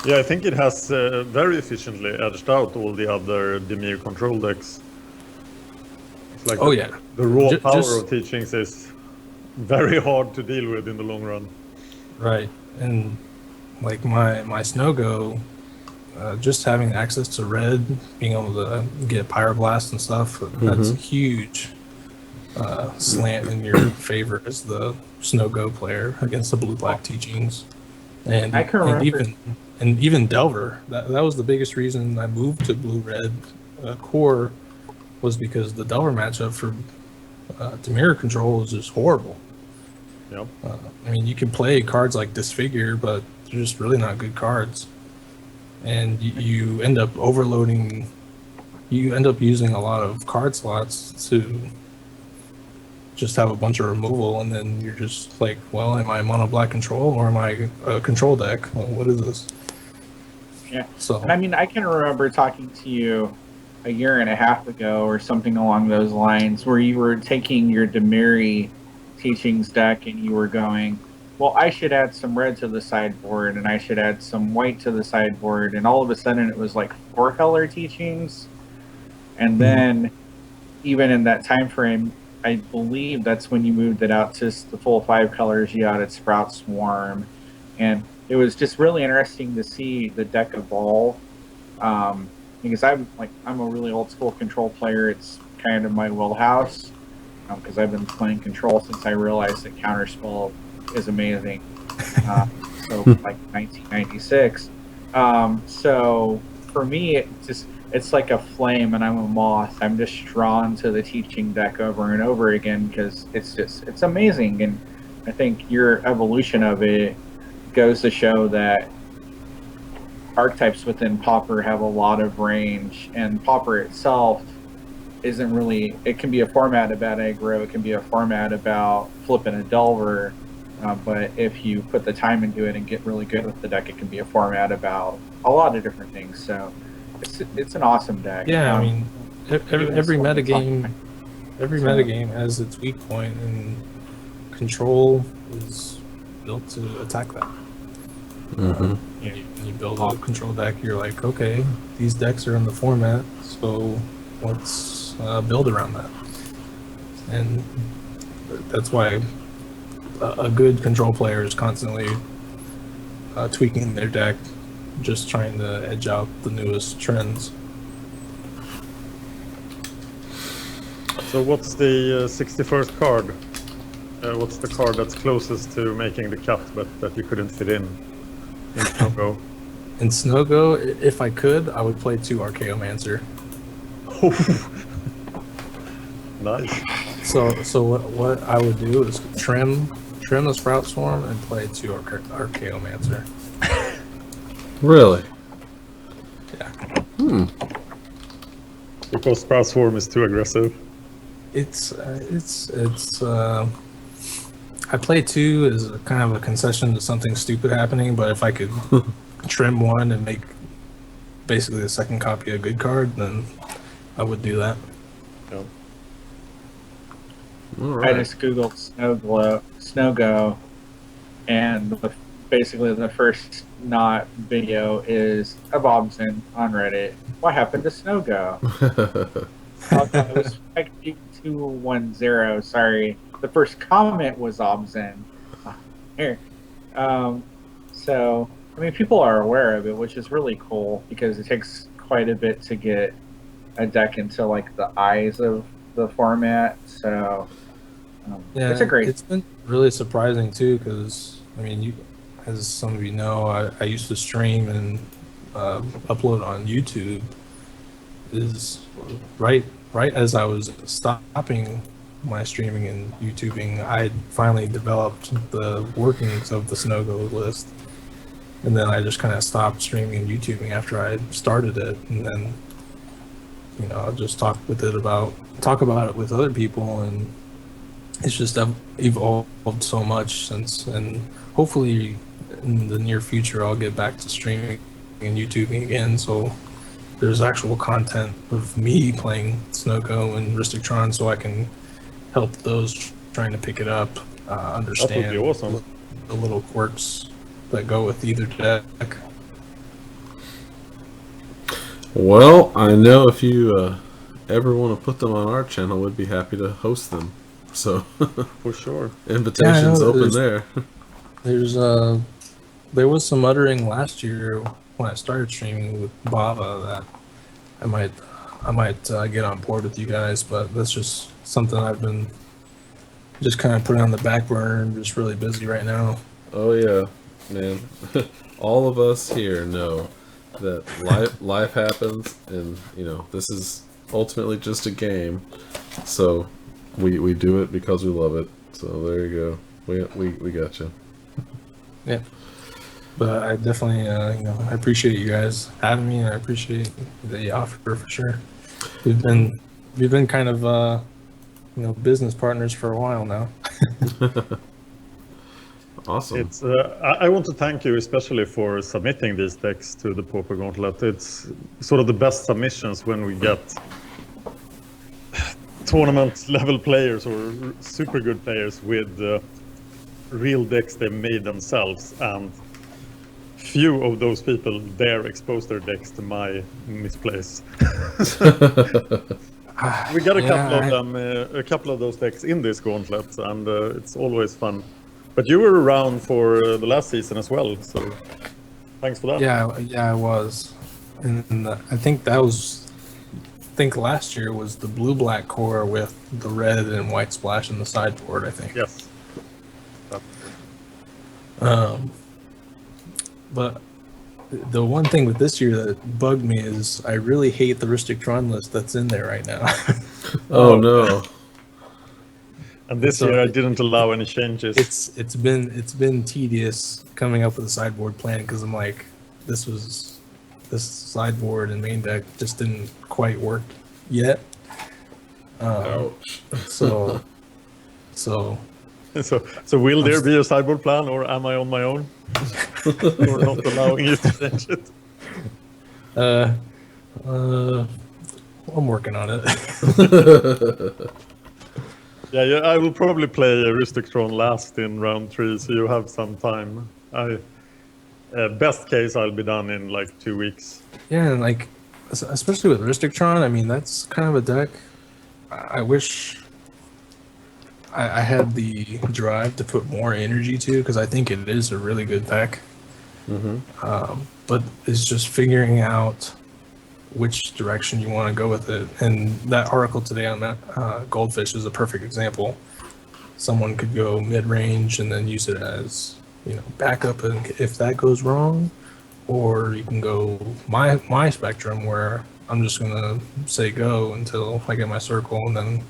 Yeah, I think it has very efficiently edged out all the other Dimir control decks. It's like the raw power of Teachings is very hard to deal with in the long run. Right, and like my Snow-Go, just having access to red, being able to get Pyroblast and stuff, that's a huge slant in your favor as the Snow-Go player against the blue-black Teachings. And I can remember. Even Delver, that was the biggest reason I moved to blue-red core, was because the Delver matchup for Dimir control is just horrible. Yep. I mean, you can play cards like Disfigure, but they're just really not good cards. And you end up overloading, you end up using a lot of card slots to just have a bunch of removal, and then you're just like, well, am I mono black control or am I a control deck? Well, what is this? Yeah. So, and I mean, I can remember talking to you a year and a half ago or something along those lines, where you were taking your Dimiri Teachings deck and you were going, well, I should add some red to the sideboard and I should add some white to the sideboard, and all of a sudden it was like 4-color Teachings. And then even in that time frame, I believe that's when you moved it out to the full 5 colors. You added Sprout Swarm, and it was just really interesting to see the deck evolve. Because I'm a really old school control player. It's kind of my wheelhouse, because I've been playing control since I realized that Counterspell is amazing. So like 1996. So for me, it's like a flame, and I'm a moth. I'm just drawn to the Teaching deck over and over again because it's amazing. And I think your evolution of it goes to show that archetypes within Pauper have a lot of range, and Pauper itself isn't really, it can be a format about aggro, it can be a format about flipping a Delver, but if you put the time into it and get really good with the deck, it can be a format about a lot of different things. So it's an awesome deck. yeah, I mean, every metagame has its weak point, and control is built to attack that. You build a control deck, you're like, okay, these decks are in the format, so let's build around that. And that's why a good control player is constantly tweaking their deck, just trying to edge out the newest trends. So what's the 61st card? What's the card that's closest to making the cut, but that you couldn't fit in Snogo? In Snogo, if I could, I would play 2 Archaeomancer. Nice. So what I would do is trim the Sprout Swarm and play 2 Archaeomancer. Really? Yeah. Because Sprout Swarm is too aggressive. It's I play 2 as a kind of a concession to something stupid happening, but if I could trim 1 and make basically the second copy a good card, then I would do that. Yeah. All I right. just googled Snogo, and basically the first not video is of Obzen on Reddit. What happened to Snogo? It was Spike 210. Sorry, the first comment was Obzen. Here, so I mean, people are aware of it, which is really cool because it takes quite a bit to get a deck into like the eyes of the format. So Yeah, it's a great. It's been really surprising too, because I mean, as some of you know, I used to stream and upload on YouTube. Is right as I was stopping my streaming and YouTubing, I finally developed the workings of the Snogo list, and then I just kind of stopped streaming and YouTubing after I started it, and then I'll just talk about it with other people, and it's just evolved so much since. And hopefully in the near future I'll get back to streaming and YouTubing again, so there's actual content of me playing Snogo and Tron, so I can help those trying to pick it up understand That would be awesome. the little quirks that go with either deck. Well, I know if you ever want to put them on our channel, we'd be happy to host them. So, For sure. invitations open there. There was some muttering last year when I started streaming with Bava that I might get on board with you guys, but that's just something I've been just kind of putting on the back burner. I'm just really busy right now. Oh yeah, man. All of us here know that life happens, and this is ultimately just a game. So we do it because we love it. So there you go. We got you. Yeah. But I definitely, I appreciate you guys having me, and I appreciate the offer for sure. We've been kind of, business partners for a while now. Awesome. It's I want to thank you especially for submitting these decks to the Pauper Gauntlet. It's sort of the best submissions when we get tournament level players or super good players with real decks they made themselves, and few of those people dare expose their decks to my misplace. We got a couple of those decks in this gauntlet, and it's always fun. But you were around for the last season as well, so thanks for that. Yeah, I was, and I think last year was the blue-black core with the red and white splash in the sideboard, I think. Yes. But the one thing with this year that bugged me is I really hate the Tron list that's in there right now. Oh no. And this year I didn't allow any changes. It's been tedious coming up with a sideboard plan, because I'm like, this sideboard and main deck just didn't quite work yet. Ouch. So So will there be a sideboard plan, or am I on my own? Or not allowing you to change it? I'm working on it. Yeah, I will probably play Tron last in round 3, so you have some time. Best case, I'll be done in like 2 weeks. Yeah, and like, especially with Tron, I mean, that's kind of a deck I wish I had the drive to put more energy to, because I think it is a really good deck. Mm-hmm. But it's just figuring out which direction you want to go with it. And that article today on Goldfish is a perfect example. Someone could go mid-range and then use it as, backup, and if that goes wrong, or you can go my spectrum where I'm just gonna say go until I get my circle and then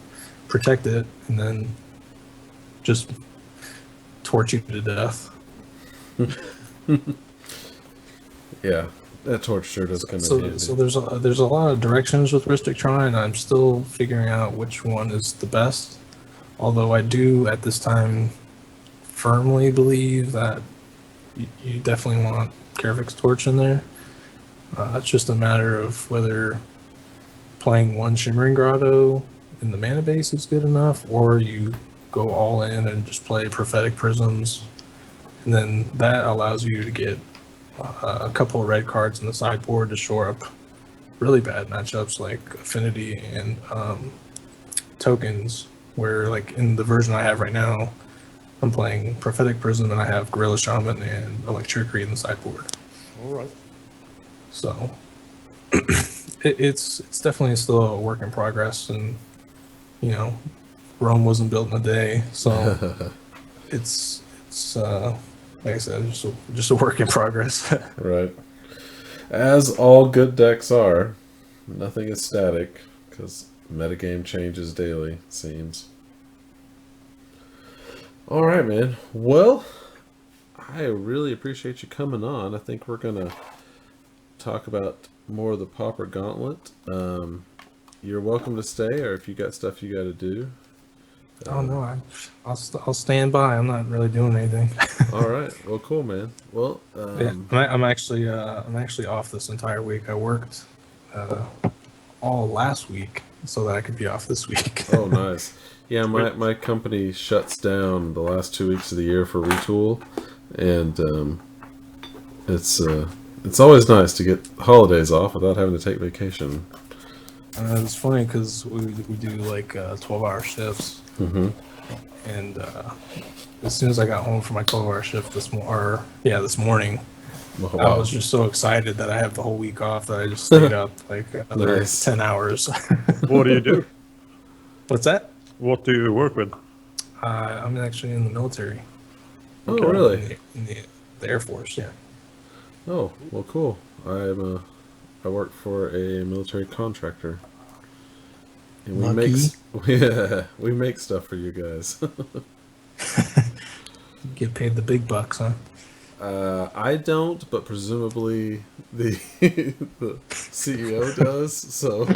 protect it and then just torch you to death. Yeah, that torch sure does come in handy. So there's a lot of directions with Rhystic Tron, and I'm still figuring out which one is the best. Although I do at this time firmly believe that you definitely want Karavic's Torch in there. It's just a matter of whether playing one Shimmering Grotto in the mana base is good enough, or you go all in and just play Prophetic Prisms, and then that allows you to get a couple of red cards in the sideboard to shore up really bad matchups like Affinity and tokens, where like in the version I have right now, I'm playing Prophetic Prism and I have Gorilla Shaman and Electricity in the sideboard. All right. So it's definitely still a work in progress, and Rome wasn't built in a day, so it's like I said, just a work in progress. Right. As all good decks are, nothing is static, because metagame changes daily, it seems. Alright, man. Well, I really appreciate you coming on. I think we're going to talk about more of the Pauper Gauntlet. You're welcome to stay, or if you got stuff you got to do. Oh no, I'll stand by. I'm not really doing anything. All right. Well, cool, man. Well, yeah, I'm actually off this entire week. I worked all last week so that I could be off this week. Oh, nice. Yeah, my company shuts down the last 2 weeks of the year for retool, and it's always nice to get holidays off without having to take vacation. It's funny because we do like 12-hour shifts, and as soon as I got home from my 12-hour shift this morning, Oh, wow. I was just so excited that I have the whole week off that I just stayed up like another Nice. 10 hours. What do you do? What's that? What do you work with? I'm actually in the military. Oh, really? In the Air Force, yeah. Oh, well, cool. I work for a military contractor. And we make stuff for you guys. You get paid the big bucks, huh? I don't, but presumably the CEO does. So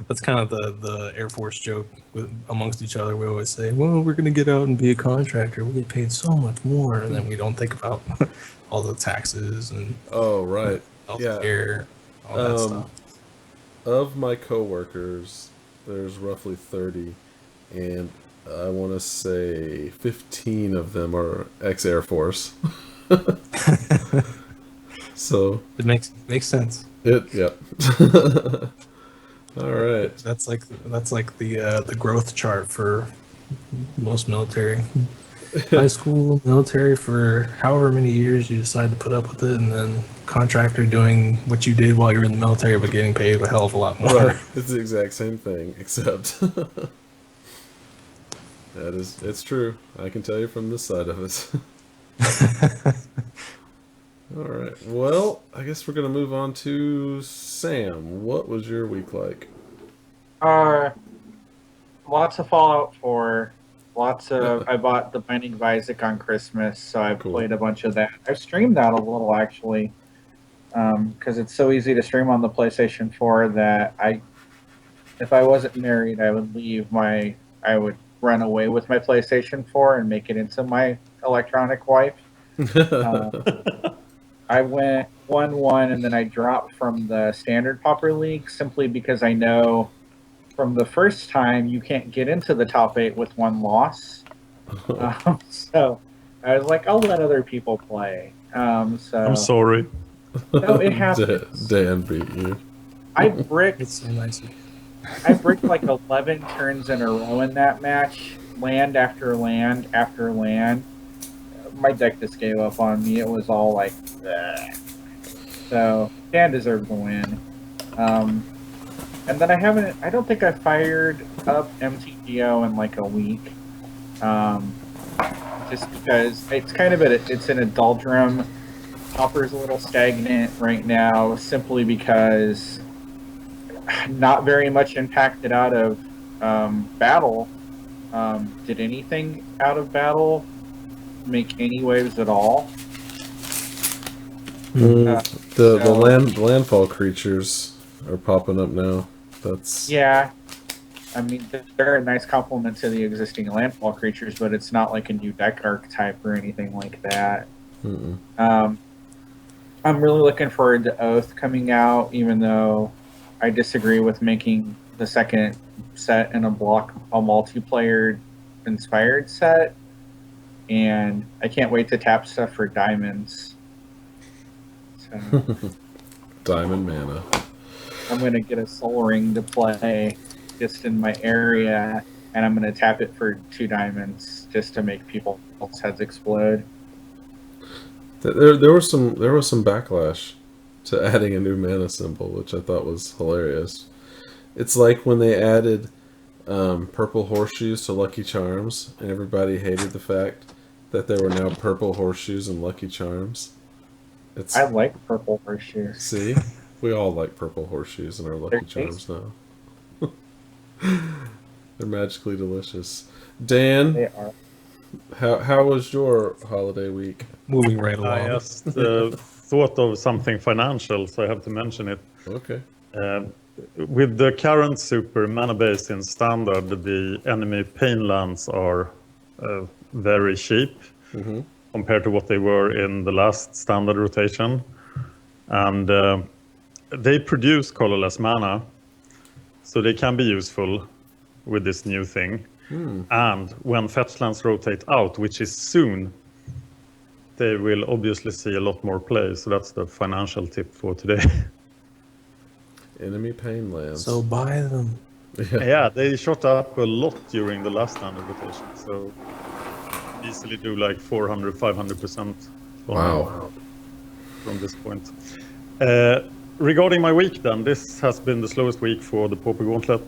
that's kind of the Air Force joke amongst each other. We always say, "Well, we're going to get out and be a contractor. We get paid so much more," and then we don't think about all the taxes and right, healthcare, all that stuff. Of my coworkers, there's roughly 30, and I want to say 15 of them are ex-Air Force. So it makes sense. Yep. All right. That's like the growth chart for most military. High school, military for however many years you decide to put up with it, and then contractor doing what you did while you were in the military but getting paid a hell of a lot more. Right. It's the exact same thing, except it's true. I can tell you from this side of it. All right. Well, I guess we're going to move on to Sam. What was your week like? Lots of Fallout 4. I bought The Binding of Isaac on Christmas, so I've played a bunch of that. I've streamed that a little, actually, because it's so easy to stream on the PlayStation 4 that if I wasn't married, I would run away with my PlayStation 4 and make it into my electronic wife. I went 1-1, and then I dropped from the standard Pauper League simply because I know from the first time you can't get into the top 8 with one loss. So I was like, I'll let other people play. I'm sorry. No, it happens. Dan beat you. I bricked. It's so nice. I bricked like 11 turns in a row in that match, land after land after land. My deck just gave up on me. It was all like, bleh. So Dan deserved the win. And then I don't think I fired up MTGO in like a week. Just because it's kind of it's in a doldrum. Pauper's a little stagnant right now, simply because not very much impacted out of battle. Did anything out of battle make any waves at all? The landfall creatures are popping up now. That's yeah. I mean, they're a nice complement to the existing landfall creatures, but it's not like a new deck archetype or anything like that. I'm really looking forward to Oath coming out, even though I disagree with making the second set in a multiplayer inspired set. And I can't wait to tap stuff for diamonds. So diamond mana. I'm going to get a Soul Ring to play just in my area, and I'm going to tap it for 2 diamonds just to make people's heads explode. There was some backlash to adding a new mana symbol, which I thought was hilarious. It's like when they added purple horseshoes to Lucky Charms, and everybody hated the fact that there were now purple horseshoes and Lucky Charms. I like purple horseshoes. See? We all like purple horseshoes in our Lucky Charms now. They're magically delicious. Dan, They are. How was your holiday week? Moving right along. I just thought of something financial, so I have to mention it. Okay. With the current super mana base in standard, the enemy pain lands are very cheap compared to what they were in the last standard rotation. And they produce colorless mana, so they can be useful with this new thing. And when fetch lands rotate out, which is soon, they will obviously see a lot more play. So that's the financial tip for today. Enemy pain lands. So buy them. Yeah, they shot up a lot during the last standard rotation. So easily do like 400, 500%. Wow. From this point. Regarding my week then, this has been the slowest week for the Pauper Gauntlet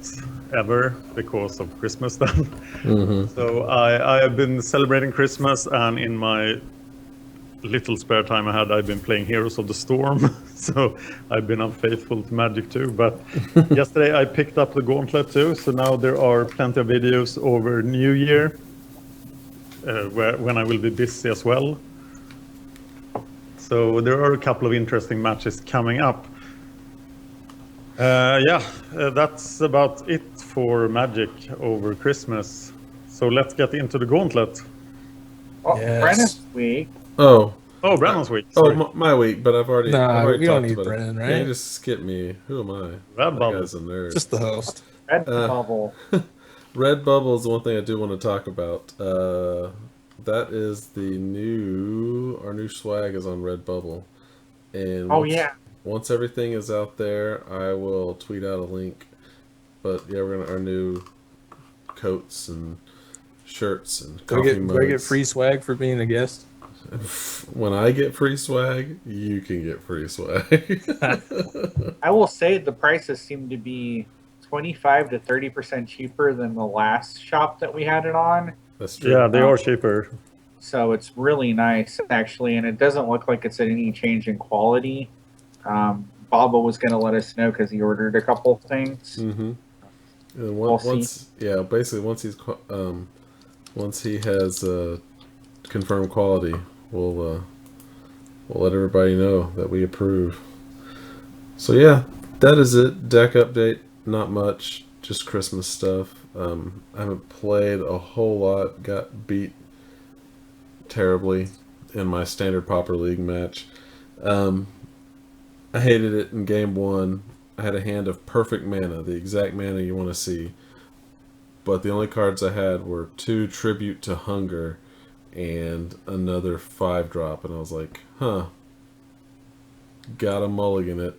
ever because of Christmas then. So I have been celebrating Christmas, and in my little spare time I had, I've been playing Heroes of the Storm. So I've been unfaithful to Magic too. But yesterday I picked up the Gauntlet too. So now there are plenty of videos over New Year when I will be busy as well. So there are a couple of interesting matches coming up. That's about it for Magic over Christmas. So let's get into the Gauntlet. Oh, Yes. Brennon's week. Oh, Brennon's week. Sorry. my week, but I've already We don't talked need about Brennon, it. right? Yeah, just skip me. Who am I? Red That Bubble. guy's a nerd. Just the host. Red Bubble. Redbubble is the one thing I do want to talk about. That is our new swag is on Redbubble. And once everything is out there, I will tweet out a link. But yeah, our new coats and shirts and Do I coffee get mugs. free swag for being a guest? When I get free swag, you can get free swag. I will say the prices seem to be 25 to 30% cheaper than the last shop that we had it on. That's true. Yeah, they are cheaper. So it's really nice, actually, and it doesn't look like it's any change in quality. Baba was going to let us know because he ordered a couple things. And We'll see. basically once he has confirmed quality, we'll let everybody know that we approve. So yeah, that is it. Deck update, not much, just Christmas stuff. I haven't played a whole lot. Got beat terribly in my standard Pauper League match. I hated it in game 1. I had a hand of perfect mana, the exact mana you want to see. But the only cards I had were 2 Tribute to Hunger and another 5-drop. And I was like, gotta mulligan it.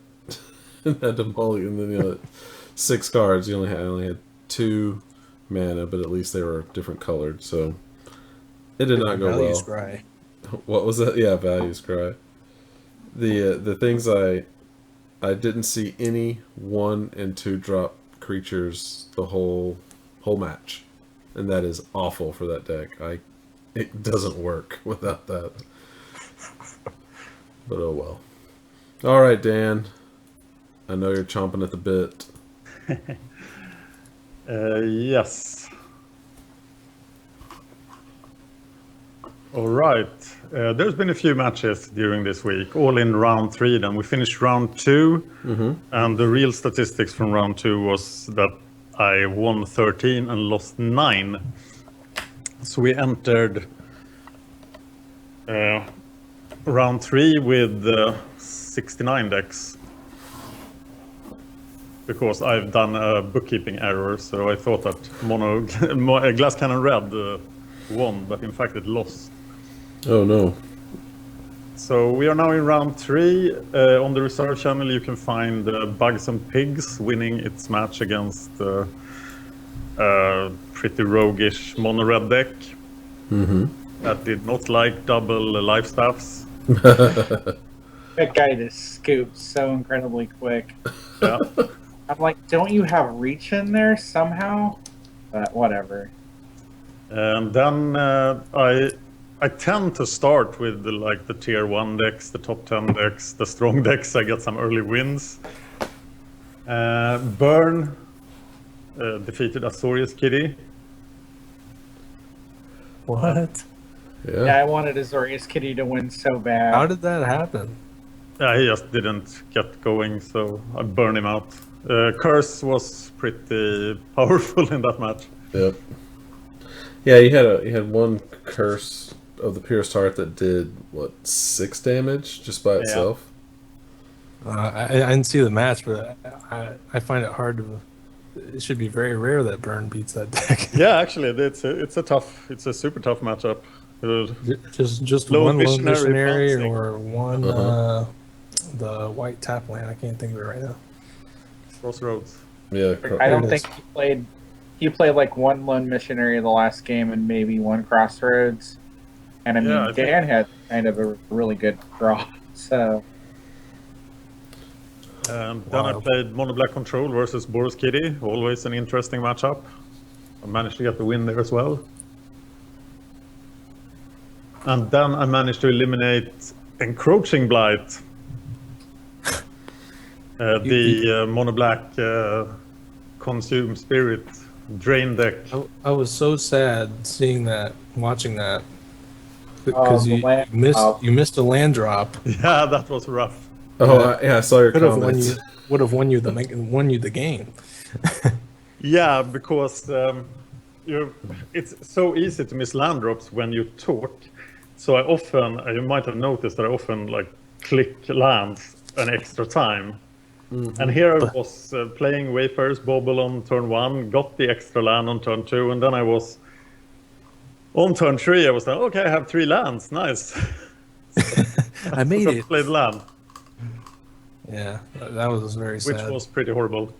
And had to mulligan. And then 6 cards. I only had 2 mana, but at least they were different colored. So it did not go Value well. scry. What was that? Yeah, value scry. The things I didn't see any 1 and 2 drop creatures the whole match, and that is awful for that deck. It doesn't work without that. But oh well. All right, Dan. I know you're chomping at the bit. Yes. All right. There's been a few matches during this week, all in round 3. Then we finished round 2, and the real statistics from round 2 was that I won 13 and lost 9. So we entered round 3 with 69 decks. Because I've done a bookkeeping error, so I thought that Glass Cannon Red won, but in fact it lost. Oh no. So we are now in round 3. On the reserve channel you can find Bugs and Pigs winning its match against a pretty roguish mono red deck that did not like double life staffs. That guy just scoops so incredibly quick. Yeah. I'm like, don't you have reach in there somehow? But whatever. And then I tend to start with the tier 1 decks, the top 10 decks, the strong decks. I get some early wins. Burn defeated Azorius Kitty. What? Yeah, I wanted Azorius Kitty to win so bad. How did that happen? He just didn't get going, so I burned him out. Curse was pretty powerful in that match. Yep. Yeah, you had one curse of the Pierced Heart that did 6 damage just by itself. I didn't see the match, but I find it hard to. It should be very rare that Burn beats that deck. Yeah, actually, it's a super tough matchup. Just Low one lone missionary missionary bouncing. or one the white tap land. I can't think of it right now. Crossroads. Yeah. I don't There it think he played like one lone missionary the last game and maybe one crossroads. And I mean, Yeah, I think- Dan had kind of a really good draw. So And then I Wow. played Mono Black Control versus Boros Kitty. Always an interesting matchup. I managed to get the win there as well. And then I managed to eliminate Encroaching Blight. The Mono Black Consume Spirit Drain deck. I was so sad seeing that, watching that, Oh, because the land drop. you missed a land drop. Yeah, that was rough. Oh, I saw your Could have comments. won you the game. Yeah, because it's so easy to miss land drops when you talk. So you might have noticed that I often click lands an extra time. And here I was playing Wayfarer's Bobble on turn 1, got the extra land on turn 2, and then I was on turn 3. I was like, okay, I have 3 lands, nice. I made it. Played land, Yeah, that was very sad. which was pretty horrible.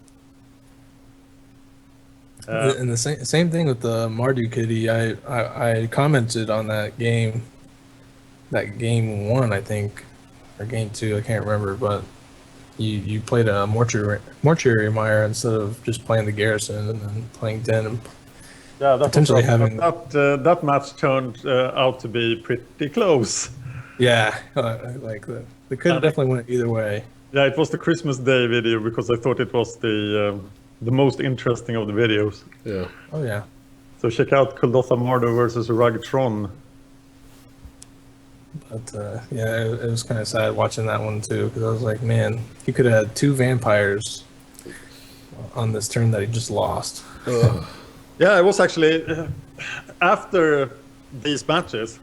And the same thing with the Mardu Kitty. I commented on that game 1, I think, or game 2. I can't remember, but you played a mortuary mire instead of just playing the garrison and then playing den. And Yeah, that Potentially was rough, having- but that match turned out to be pretty close. yeah, they could have definitely went either way. Yeah, it was the Christmas Day video because I thought it was the most interesting of the videos. Yeah. Oh yeah. So check out Kuldotha Mardo versus Rug Tron. But yeah, it was kind of sad watching that one too, because I was like, man, he could have had 2 vampires on this turn that he just lost. Ugh. Yeah, it was actually after these matches,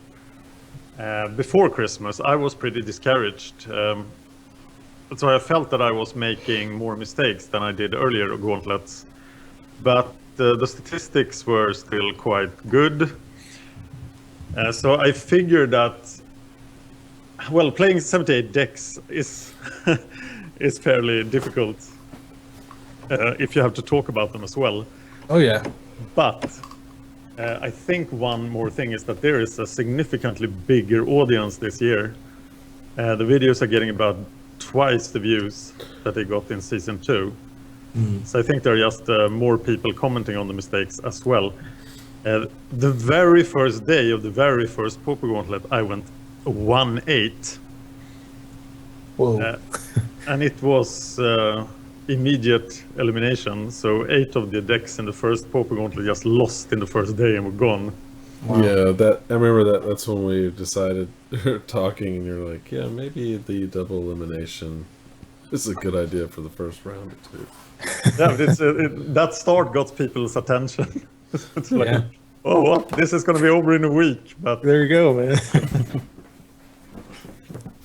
before Christmas, I was pretty discouraged. So I felt that I was making more mistakes than I did earlier gauntlets. But the statistics were still quite good. So I figured that, well, playing 78 decks is is fairly difficult if you have to talk about them as well. Oh yeah. But I think one more thing is that there is a significantly bigger audience this year. The videos are getting about twice the views that they got in season 2. So I think there are just more people commenting on the mistakes as well. The very first day of the very first Pauper Gauntlet, I went 1-8. Whoa. And it was immediate elimination. So 8 of the decks in the first Pauper Gauntlet just lost in the first day and were gone. Wow. Yeah, I remember that's when we decided talking, and you're like, yeah, maybe the double elimination is a good idea for the first round or two. Yeah, but that start got people's attention. It's like, oh, what? This is going to be over in a week. But There you go, man.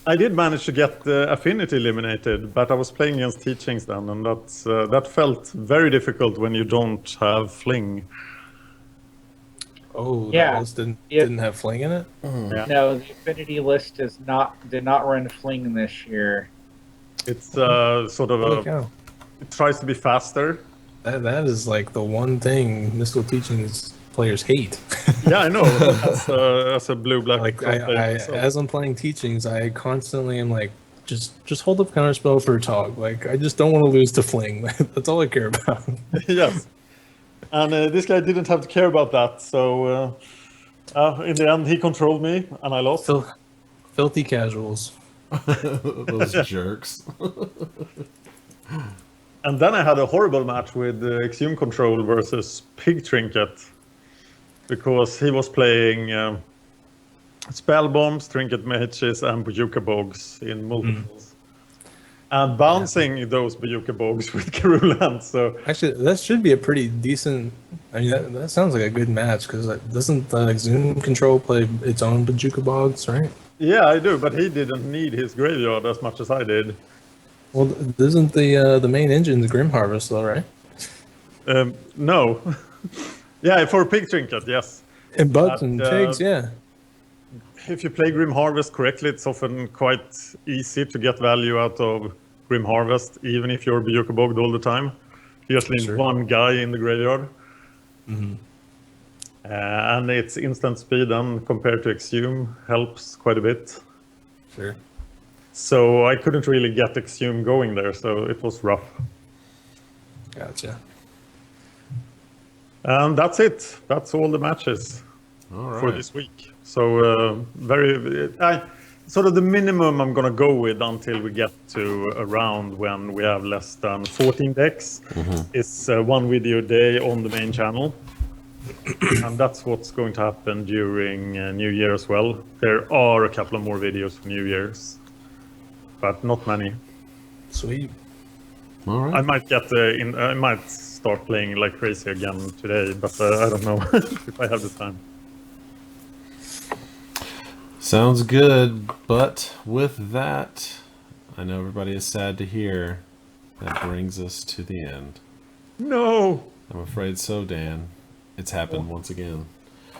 I did manage to get Affinity eliminated, but I was playing against Teachings then, and that felt very difficult when you don't have Fling. Oh, Yeah. that list didn't have Fling in it? Yeah. No, the Affinity list did not run Fling this year. It's sort of Holy cow. it tries to be faster. That is like the one thing Mystical Teachings players hate. Yeah, I know. As a blue-black Like player, so- as I'm playing Teachings, I constantly am like, just hold up counterspell for a Tog. Like, I just don't want to lose to Fling. That's all I care about. Yes. And this guy didn't have to care about that, so in the end he controlled me, and I lost. Filthy casuals. Those jerks. And then I had a horrible match with Exhume Control versus Pig Trinket, because he was playing Spell Bombs, Trinket Mages, and Bojuka Bogs in multiples. And bouncing those Bojuka Bogs with Garuland, so... Actually, that should be a pretty decent... I mean, that sounds like a good match, because doesn't Exhume Control play its own Bojuka Bogs, right? Yeah, I do, but he didn't need his graveyard as much as I did. Well, isn't the main engine the Grim Harvest, though, right? No. Yeah, for Pig Trinket, yes. And bugs But, and pigs, yeah. If you play Grim Harvest correctly, it's often quite easy to get value out of Grim Harvest, even if you're Bojuka Bogged all the time. You just need one guy in the graveyard. And it's instant speed, and compared to Exhume, helps quite a bit. Sure. So I couldn't really get Exhume going there, so it was rough. Gotcha. And that's it. That's all the matches All right. for this week. So sort of the minimum I'm gonna go with until we get to a round when we have less than 14 decks is one video a day on the main channel. And that's what's going to happen during New Year as well. There are a couple of more videos for New Year's, but not many. Sweet. All right. I might I might start playing like crazy again today, but I don't know if I have the time. Sounds good, but with that, I know everybody is sad to hear. That brings us to the end. No, I'm afraid so, Dan. It's happened once again.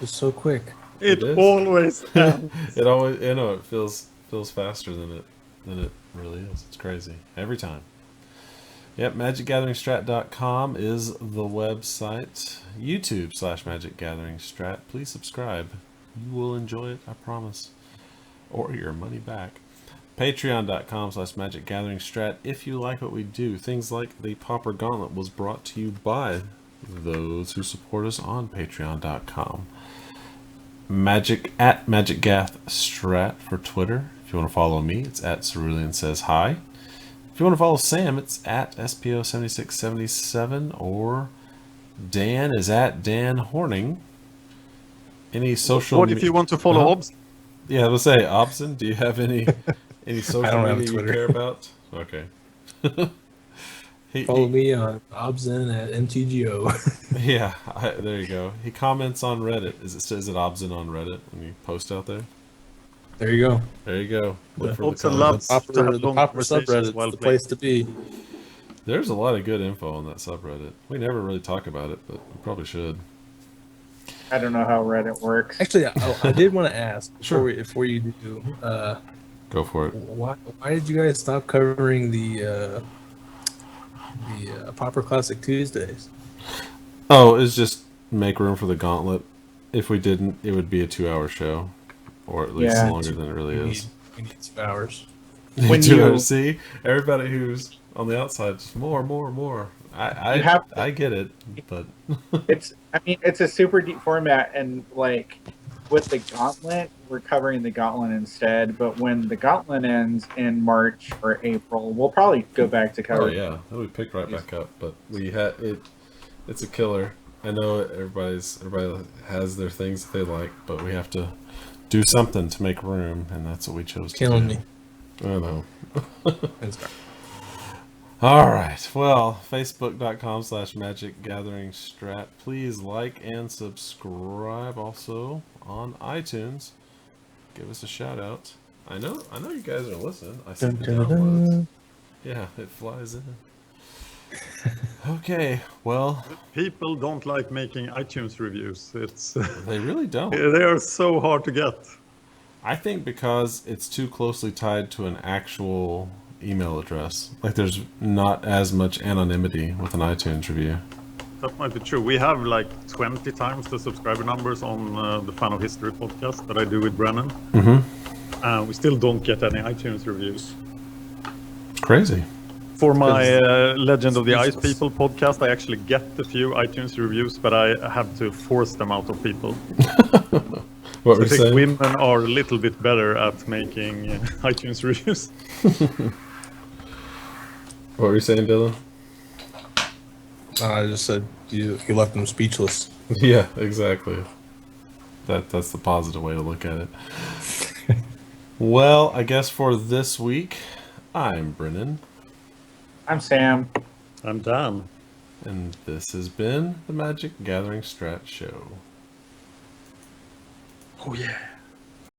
It's so quick. it is. always ends. It always, it feels faster than it really is. It's crazy every time. Yep, MagicGatheringStrat.com is the website. YouTube/MagicGatheringStrat. Please subscribe. You will enjoy it, I promise. Or your money back. Patreon.com/MagicGatheringStrat. If you like what we do, things like the Pauper Gauntlet was brought to you by those who support us on Patreon.com. MagicGathStrat for Twitter. If you want to follow me, it's at Cerulean Says Hi. If you want to follow Sam, it's at SPO7677, or Dan is at Dan Horning. Any social? What if you want to follow Obzen? Yeah, let's say Obzen. Do you have any social I don't have media you Twitter. care about? Okay. Follow me on Obzen at MTGO. Yeah, there you go. He comments on Reddit. Is it Obzen on Reddit when you post out there? There you go. There you go. Look for the Obzen comments. loves to have The long Pauper conversations subreddit's while the playing. place to be. There's a lot of good info on that subreddit. We never really talk about it, but we probably should. I don't know how Reddit works. Actually, I did want to ask Sure. before you do. Go for it. Why did you guys stop covering the Pauper Classic Tuesdays? Oh, it's just make room for the Gauntlet. If we didn't, it would be a 2-hour show, or at least Yeah. longer than it really is. We need some hours. When you- see everybody who's on the outside, just more. I get it, but it's a super deep format, and like with the Gauntlet, we're covering the Gauntlet instead. But when the Gauntlet ends in March or April, we'll probably go back to cover. oh yeah, we picked right back up. But we had it. It's a killer. I know everybody has their things that they like, but we have to do something to make room, and that's what we chose. Killing to do. me. I know. It's fine. All right. Well, facebook.com/MagicGatheringStrat. Please like and subscribe. Also on iTunes, give us a shout out. I know you guys are listening. I see the downloads. Yeah, it flies in. Okay. Well, People don't like making iTunes reviews. It's they really don't. they are so hard to get. I think because it's too closely tied to an actual email address. Like there's not as much anonymity with an iTunes review. That might be true. We have like 20 times the subscriber numbers on the Fan of History podcast that I do with Brennon. Mm-hmm. We still don't get any iTunes reviews. It's crazy. For my Legend of the Ice People podcast, I actually get a few iTunes reviews, but I have to force them out of people. What So were I you think saying? women are a little bit better at making iTunes reviews. What were you saying, Dylan? I just said you left them speechless. Yeah, exactly. That's the positive way to look at it. Well, I guess for this week, I'm Brennon, I'm Sam. I'm Dan. and this has been the Magic Gathering Strat Show. Oh yeah.